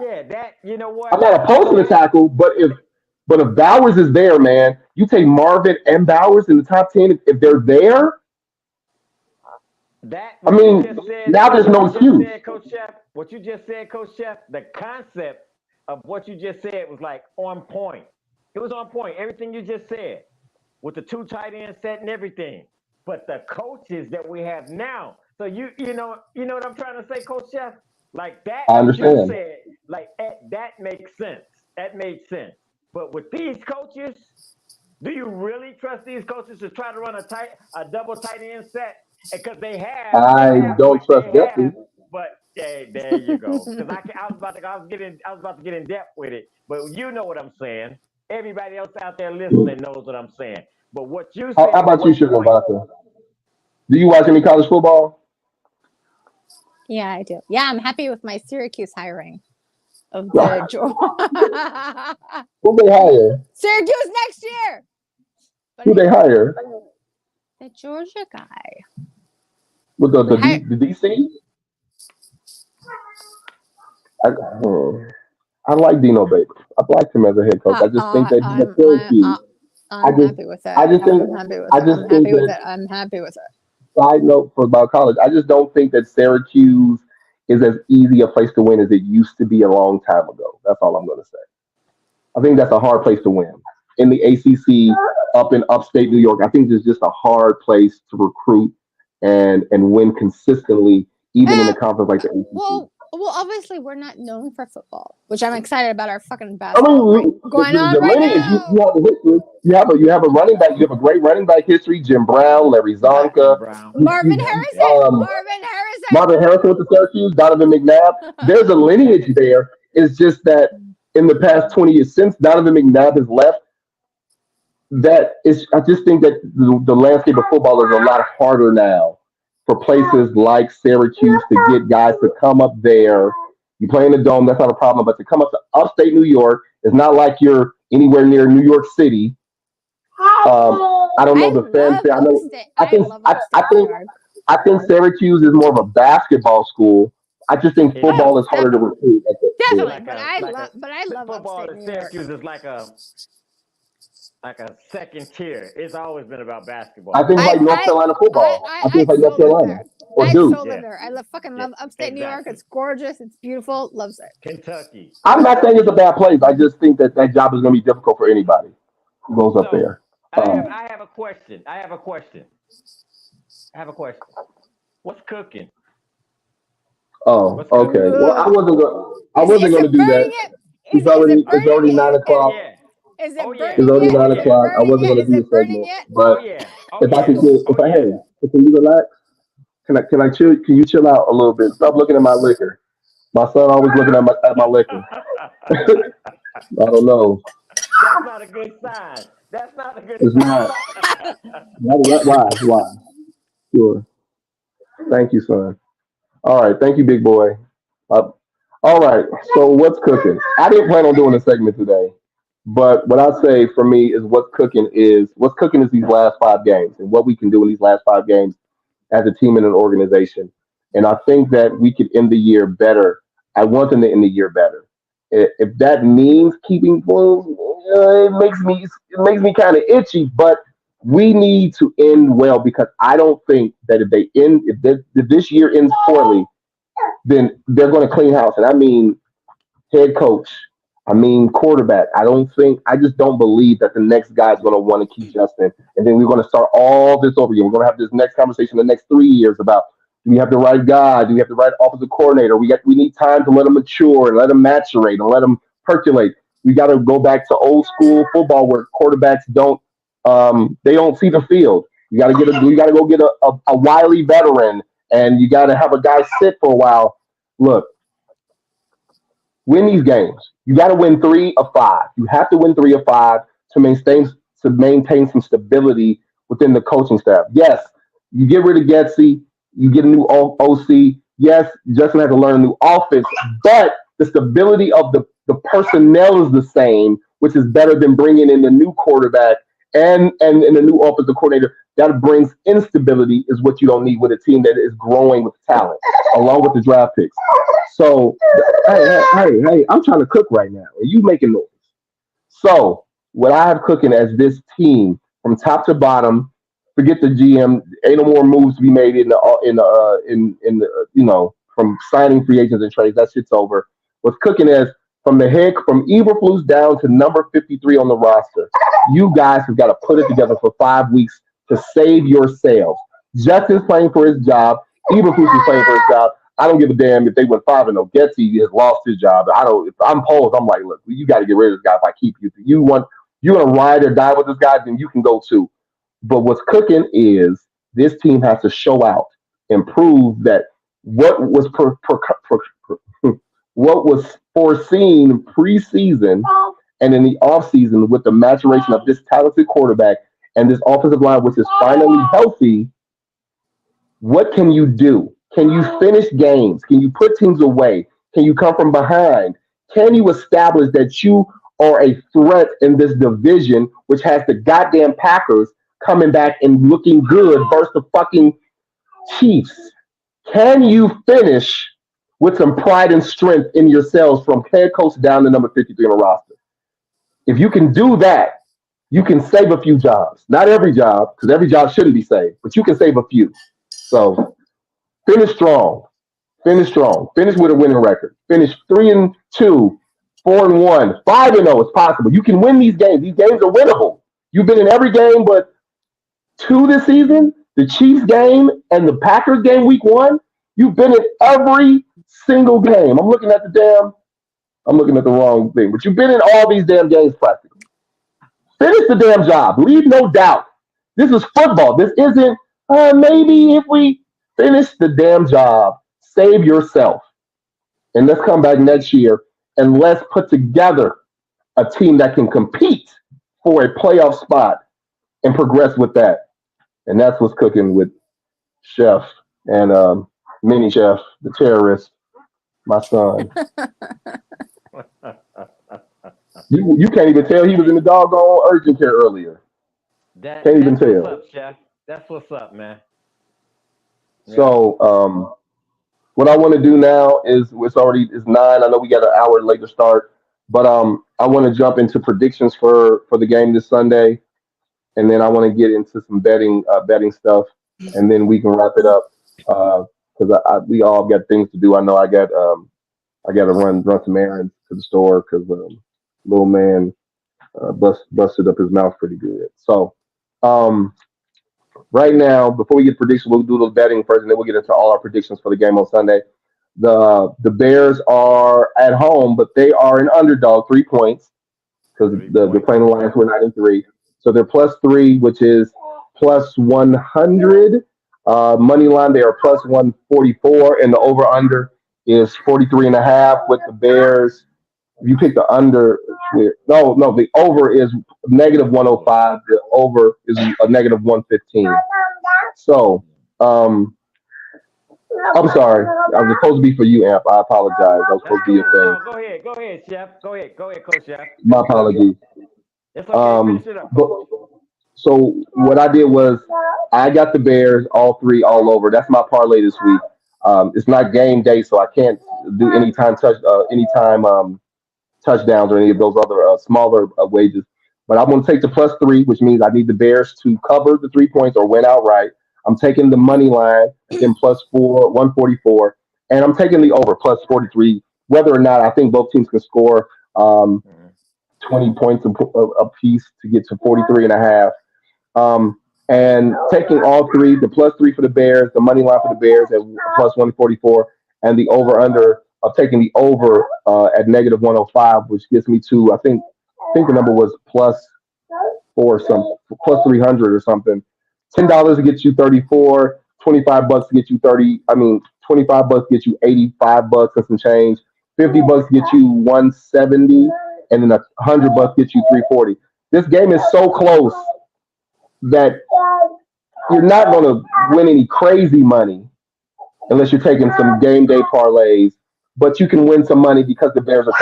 B: Yeah, that you know what?
C: I'm not opposed to the tackle, but if Bowers is there, man, you take Marvin and Bowers in the top 10 if they're there. I mean, now there's no excuse.
B: What you just said, Coach Chef, the concept of what you just said was like on point. It was on point. Everything you just said with the two tight end set and everything. But the coaches that we have now, so you know what I'm trying to say, Coach Chef? Like that,
C: I understand.
B: You said, like that makes sense. That made sense. But with these coaches, do you really trust these coaches to try to run a double tight end set? Because they have.
C: I don't trust them.
B: But there you go. Because I was about to get in depth with it. But you know what I'm saying. Everybody else out there listening knows what I'm saying. But what you said.
C: How about you, Sugar Vodka? Do you watch any college football?
D: Yeah, I do. Yeah, I'm happy with my Syracuse hiring of the
C: Who they hire?
D: Syracuse next year. But
C: Who they hire?
D: The Georgia guy.
C: With the DC? I like Dino Babers. I liked him as a head coach. I just think that he's a Syracuse.
D: I'm happy with it. I'm happy with it.
C: Side note about college, I just don't think that Syracuse is as easy a place to win as it used to be a long time ago. That's all I'm going to say. I think that's a hard place to win. In the ACC, up in upstate New York, I think it's just a hard place to recruit and win consistently, even in a conference like the ACC.
D: Well, obviously, we're not known for football, which I'm excited about our fucking basketball going on right now.
C: You have a history. You have a running back. You have a great running back history. Jim Brown, Larry Zonka,
D: Marvin Harrison.
C: Marvin Harrison with the Syracuse, Donovan McNabb. There's a lineage there. It's just that in the past 20 years, since Donovan McNabb has left, I just think that the landscape of football is a lot harder now for places like Syracuse to get guys to come up there. You play in the Dome, that's not a problem, but to come up to upstate New York, it's not like you're anywhere near New York City. I don't know the fans there. I think Syracuse is more of a basketball school. I just think football is harder to recruit.
D: Definitely, but I love
B: football in Syracuse is like a second tier. It's always been about basketball.
C: I think like North Carolina football. I think like North Carolina.
D: I still live there. I fucking love upstate New York. It's gorgeous. It's beautiful. Loves it.
B: Kentucky.
C: I'm not saying it's a bad place. I just think that job is going to be difficult for anybody who goes up there.
B: I have a question. What's cooking?
C: Oh, okay. Well, I wasn't going to do that. It's already 9 o'clock.
B: Yeah.
D: Is it burning
C: It's already 9 o'clock. I wasn't going to do a segment, but can you relax? Can I chill? Can you chill out a little bit? Stop looking at my liquor. My son always looking at my liquor. I don't know.
B: That's not a good sign.
C: It's not. Why? Sure. Thank you, son. All right. Thank you, big boy. All right. So what's cooking? I didn't plan on doing a segment today. But what I say for me is what's cooking is these last 5 games and what we can do in these last 5 games as a team and an organization. And I think that we could end the year better. I want them to end the year better. If that means keeping Bulls, it makes me kind of itchy, but we need to end well because I don't think that if this year ends poorly, then they're going to clean house. And I mean head coach, quarterback. I just don't believe that the next guy's going to want to keep Justin. And then we're going to start all this over again. We're going to have this next conversation the next 3 years about, do we have the right guy? Do we have the right offensive coordinator? We need time to let them mature and let them maturate and let them percolate. We got to go back to old school football where quarterbacks don't see the field. You got to go get a wily veteran and you got to have a guy sit for a while. Look, win these games. You got to win 3 of 5. You have to win 3 of 5 to maintain some stability within the coaching staff. Yes, you get rid of Getsy, you get a new OC. Yes, Justin had to learn a new offense, but the stability of the personnel is the same, which is better than bringing in the new quarterback and the new offensive coordinator. That brings instability, is what you don't need with a team that is growing with talent, along with the draft picks. So, hey, I'm trying to cook right now. Are you making noise? So, what I have cooking as this team from top to bottom, forget the GM, ain't no more moves to be made in the from signing free agents and trades. That shit's over. What's cooking is from Eberflus down to number 53 on the roster. You guys have got to put it together for 5 weeks to save yourselves. Justin's playing for his job. Eberflus is playing for his job. I don't give a damn if they went 5-0. Getsy has lost his job. If I'm Poles, I'm like, look, you got to get rid of this guy if I keep you. If you're gonna ride or die with this guy, then you can go too. But what's cooking is this team has to show out and prove that what was what was foreseen preseason and in the offseason with the maturation of this talented quarterback and this offensive line, which is finally healthy. What can you do? Can you finish games? Can you put teams away? Can you come from behind? Can you establish that you are a threat in this division, which has the goddamn Packers coming back and looking good versus the fucking Chiefs? Can you finish with some pride and strength in yourselves from head coach down to number 53 on the roster? If you can do that, you can save a few jobs. Not every job, because every job shouldn't be saved, but you can save a few. So finish strong. Finish with a winning record. Finish 3-2, 4-1, 5-0 is possible. You can win these games. These games are winnable. You've been in every game but 2 this season, the Chiefs game and the Packers game week 1. You've been in every single game. I'm looking at the wrong thing, but you've been in all these damn games practically. Finish the damn job. Leave no doubt. This is football. This isn't, maybe if we finish the damn job, save yourself. And let's come back next year and let's put together a team that can compete for a playoff spot and progress with that. And that's what's cooking with Chef and Mini Chef, the terrorist, my son. You can't even tell he was in the doggone urgent care earlier. Can't even tell.
B: What's up, Chef? That's what's up, man.
C: So, what I want to do now is it's 9. I know we got an hour later start, but I want to jump into predictions for the game this Sunday, and then I want to get into some betting stuff, and then we can wrap it up because we all got things to do. I know I got to run some errands to the store because little man busted up his mouth pretty good. So right now, before we get predictions, we'll do a little betting first, and then we'll get into all our predictions for the game on Sunday. The Bears are at home, but they are an underdog, 3 points, because they're playing the Lions, who are 9-3. So they're +3, which is +100. Money line, they are +144, and the over/under is 43.5 with the Bears. If you pick the under, no, the over is -105. The over is a -115. So, I'm sorry. I was supposed to be for you, Amp. I apologize. I was supposed to be your thing.
B: Go ahead, Chef. Go ahead, Coach Chef.
C: My apologies.
B: It's okay. Finish it up.
C: So what I did was I got the Bears all over. That's my parlay this week. It's not game day, so I can't do anytime touchdowns or any of those other smaller wages. But I'm going to take the +3, which means I need the Bears to cover the 3 points or win outright. I'm taking the money line, then +4, 144, and I'm taking the over +43. Whether or not I think both teams can score 20 points a piece to get to 43.5. And taking all three, the +3 for the Bears, the money line for the Bears at +144, and the over/under of taking the over at -105, which gets me to I think the number was +4 or something, +300 or something. $10 to get you 34, $25 get you 30. I mean, $25 get you $85 and some change. $50 get you 170, and then $100 get you 340. This game is so close that you're not going to win any crazy money unless you're taking some game day parlays, but you can win some money because the Bears are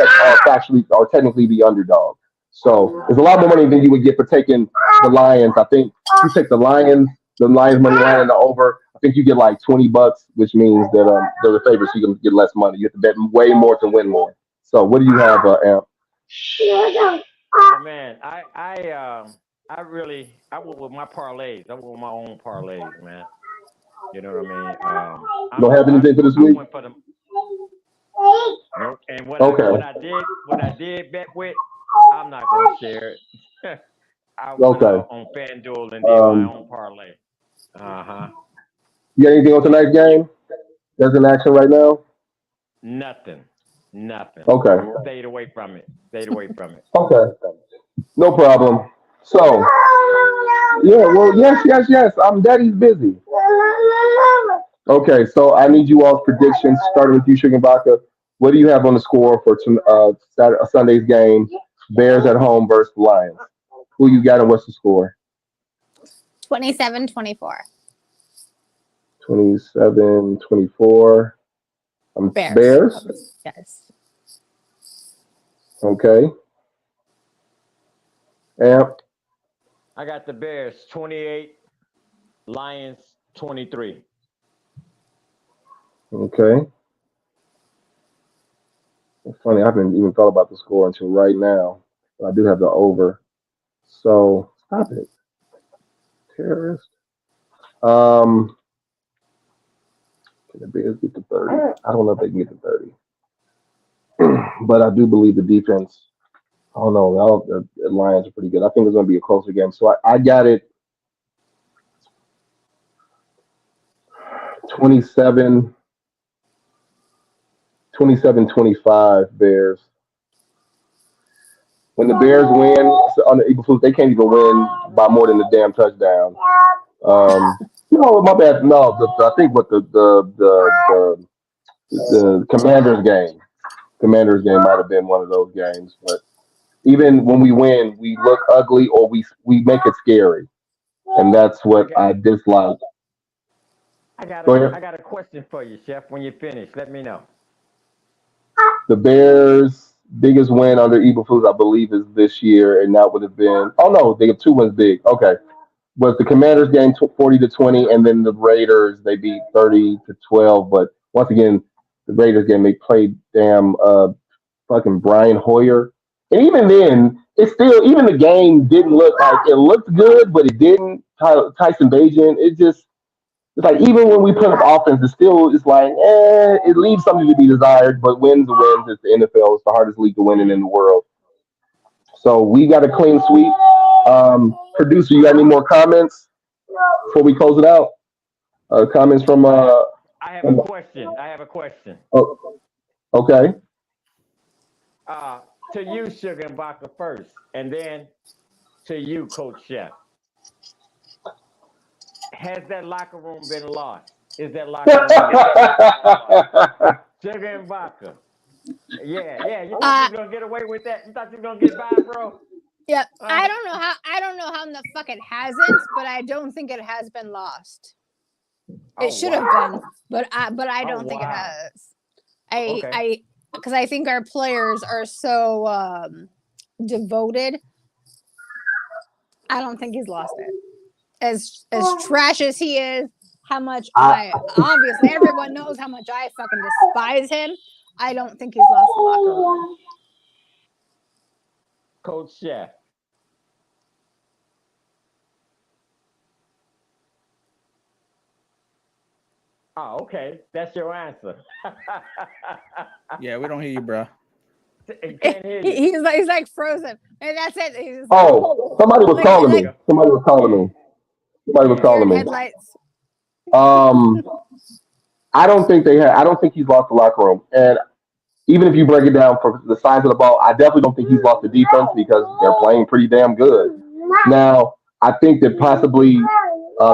C: technically the underdog. So there's a lot more money than you would get for taking the Lions. I think if you take the Lions money line and the over, I think you get like $20, which means that they're the favorites. So you're gonna get less money. You have to bet way more to win more. So what do you have, Amp?
B: Oh, man, I went with my parlays. I went with my own parlays, man. You know what I mean?
C: You don't have anything for this week?
B: I went for them. Nope. And what I did bet with, I'm not gonna share it. I went on FanDuel and did my own parlay.
C: You got anything on tonight's game that's in action right now?
B: Nothing.
C: Okay.
B: Stayed away from it.
C: Okay. No problem. So, yeah, well, yes. Daddy's busy. Okay, so I need you all's predictions, starting with you, Sugar Vodka. What do you have on the score for Sunday's game? Bears at home versus Lions. Who you got and what's the score?
D: 27-24.
C: 27-24. Bears?
D: Yes.
C: Okay. Amp?
B: I got the Bears 28, Lions 23.
C: Okay. It's funny, I haven't even thought about the score until right now. But I do have the over. So stop it. Terrorist. Can the Bears get to 30? I don't know if they can get to 30. But I do believe the defense. I don't know. The Lions are pretty good. I think it's going to be a closer game. So I got it 27-25 Bears. When the Bears win on the Eagles, they can't even win by more than a damn touchdown. No, my bad. No, I think what the Commanders game. Commanders game might have been one of those games, but even when we win, we look ugly or we make it scary, and that's what I dislike.
B: I got a question for you, Chef. When you finish, let me know.
C: The Bears' biggest win under Eberflus, I believe, is this year, and that would have been. Oh no, they have 2 wins big. Okay, was the Commanders game 40-20, and then the Raiders they beat 30-12. But once again, the Raiders game they played damn fucking Brian Hoyer. And even then, even the game didn't look like it looked good, but it didn't. Tyson Bagent, it's like even when we put up offense, it's like it leaves something to be desired. But wins are wins. It's the NFL. It's the hardest league to win in the world. So we got a clean sweep. Producer, you got any more comments before we close it out? Comments from
B: I have a question.
C: Oh, okay.
B: To you, Sugar and Vodka first, and then to you, Coach Chef. Has that locker room been lost? Is that locker room lost? Sugar and Vodka. Yeah. You thought you was gonna get away with that? You thought you was gonna get by, bro?
D: Yeah. I don't know how in the fuck it hasn't, but I don't think it has been lost. It should have been, but I don't think it has. Because I think our players are so devoted. I don't think he's lost it. As trash as he is, how much obviously everyone knows how much I fucking despise him. I don't think he's lost the locker room.
B: Coach Chef. Oh, okay. That's your answer.
A: Yeah, we don't hear you, bro.
D: He's like frozen. And that's it.
C: Somebody was calling me. Somebody was calling me.
D: Headlights.
C: I don't think he's lost the locker room. And even if you break it down for the size of the ball, I definitely don't think he's lost the defense because they're playing pretty damn good. Now, I think that possibly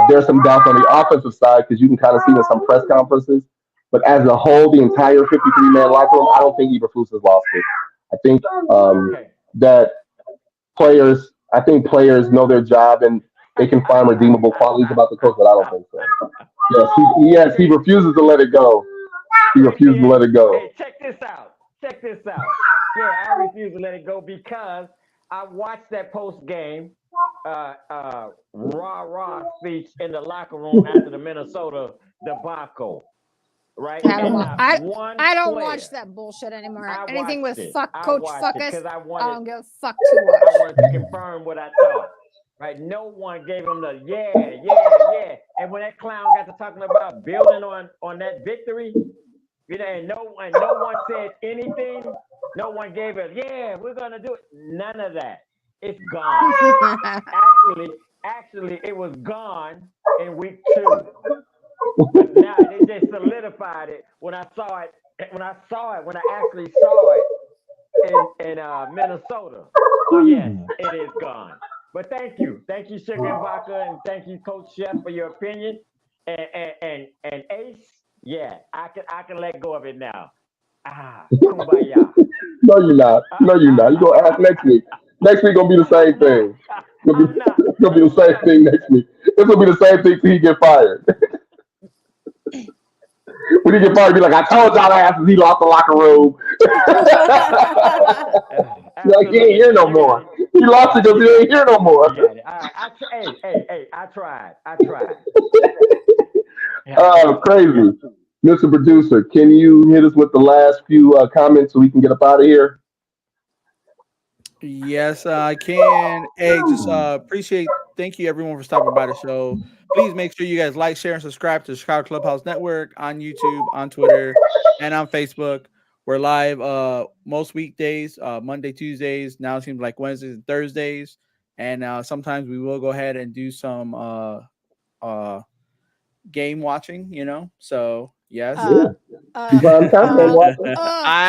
C: There's some doubts on the offensive side because you can kind of see in some press conferences. But as a whole, the entire 53-man locker room, I don't think Eberflus has lost it. I think that I think players know their job and they can find redeemable qualities about the coach, but I don't think so. He refuses to let it go. He refuses to let it go.
B: Hey, check this out. Yeah, I refuse to let it go because I watched that post game rah speech in the locker room after the Minnesota debacle. Right?
D: I don't watch that bullshit anymore. Anything with Coach Fuckus, I don't give a fuck too much.
B: I wanted to confirm what I thought. Right? No one gave him the yeah. And when that clown got to talking about building on that victory, and no one said anything. No one gave it. Yeah, we're gonna do it. None of that. It's gone. Actually, it was gone in week 2. But now they just solidified it when I actually saw it in Minnesota. So yes, it is gone. But thank you, Sugar Vodka, and thank you, Coach Chef, for your opinion. And Ace, yeah, I can let go of it now. Kumbaya.
C: No, you're not. You're gonna ask next week. Next week gonna be the same thing. It's gonna be the same thing next week. It's gonna be the same thing till he get fired. When he get fired, be like, I told y'all asses he lost the locker room. Like he ain't here no more. He lost it because he ain't here no more.
B: Hey, I tried.
C: Crazy. Mr. Producer, can you hit us with the last few comments so we can get up out of here?
A: Yes, I can. Hey, just thank you everyone for stopping by the show. Please make sure you guys like, share, and subscribe to the Chicago Clubhouse Network on YouTube, on Twitter, and on Facebook. We're live most weekdays, Monday, Tuesdays. Now it seems like Wednesdays and Thursdays. And sometimes we will go ahead and do some game watching, so yes.
C: I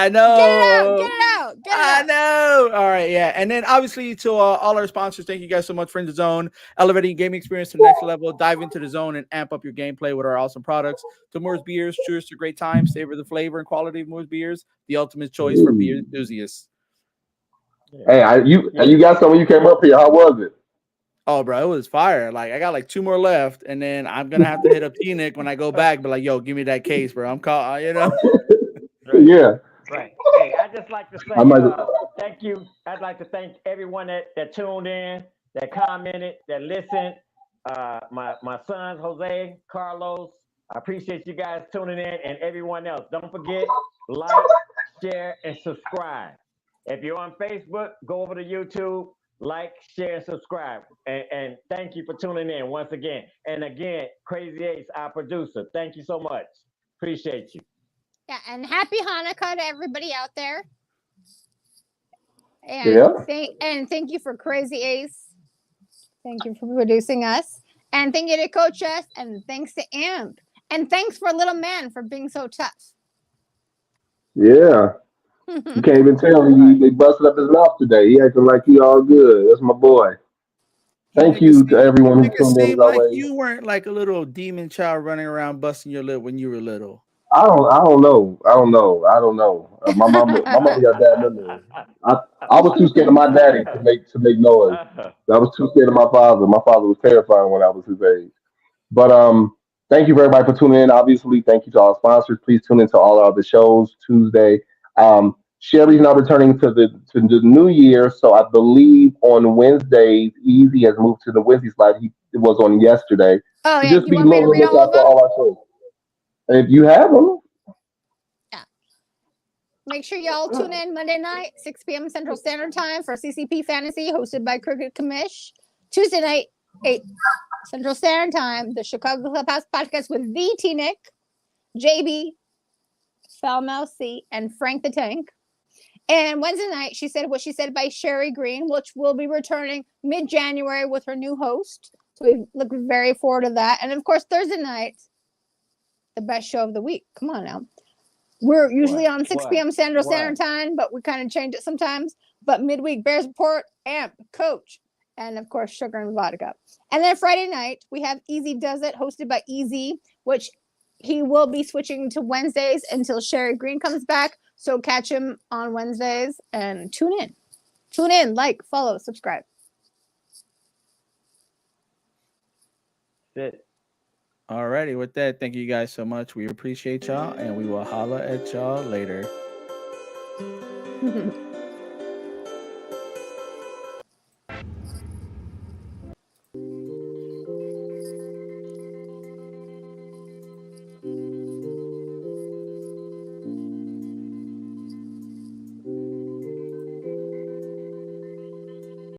A: know.
D: Get it out.
A: I know. All right, yeah. And then obviously to all our sponsors, thank you guys so much for In the Zone, elevating gaming experience to the next level. Dive into the zone and amp up your gameplay with our awesome products. To Moore's Beers, cheers to great times. Savor the flavor and quality of Moore's Beers, the ultimate choice for beer enthusiasts.
C: Hey, you got some when you came up here. How was it?
A: Oh, bro, it was fire. Like, I got like 2 more left, and then I'm gonna have to hit up T-Nick when I go back. But like, yo, give me that case, bro. I'm caught,
C: Yeah.
B: Right. Hey, I just like to say thank you. I'd like to thank everyone that tuned in, that commented, that listened. My sons, Jose, Carlos. I appreciate you guys tuning in, and everyone else. Don't forget, like, share, and subscribe. If you're on Facebook, go over to YouTube. Like, share, and subscribe. And thank you for tuning in once again. And again, Crazy Ace, our producer. Thank you so much. Appreciate you.
D: Yeah, and happy Hanukkah to everybody out there. And thank you for Crazy Ace. Thank you for producing us. And thank you to Coach S. And thanks to Amp. And thanks for Little Man for being so tough.
C: Yeah. You can't even tell they busted up his mouth today. He acting like he all good. That's my boy. Thank you to everyone who tuned in.
A: Like you weren't like a little demon child running around busting your lip when you were little.
C: I don't know. My mama got bad memory. I was too scared of my daddy to make noise. I was too scared of my father. My father was terrifying when I was his age. But thank you for everybody for tuning in. Obviously, thank you to our sponsors. Please tune into all our other shows Tuesday. Sherry's now returning to the new year, so I believe on Wednesdays, Easy has moved to the Wednesday slide. It was on yesterday.
D: Oh yeah,
C: just be more lookout for all our shows. If you have them,
D: yeah. Make sure y'all tune in Monday night, 6 p.m. Central Standard Time for CCP Fantasy, hosted by Cricket Commish. Tuesday night, 8 Central Standard Time, the Chicago Clubhouse podcast with the T-Nick, JB, Falmel C, and Frank the Tank. And Wednesday night, she said what she said by Sherry Green, which will be returning mid-January with her new host. So we look very forward to that. And of course, Thursday night, the best show of the week. Come on now. We're usually on 6 p.m. Central Standard Time, but we kind of change it sometimes. But Midweek Bears Report, Amp, Coach, and of course, Sugar and Vodka. And then Friday night, we have Easy Does It, hosted by Easy, which he will be switching to Wednesdays until Sherry Green comes back. So catch him on Wednesdays and tune in. Tune in, like, follow, subscribe.
B: That's it.
A: Alrighty, with that, thank you guys so much. We appreciate y'all, and we will holla at y'all later.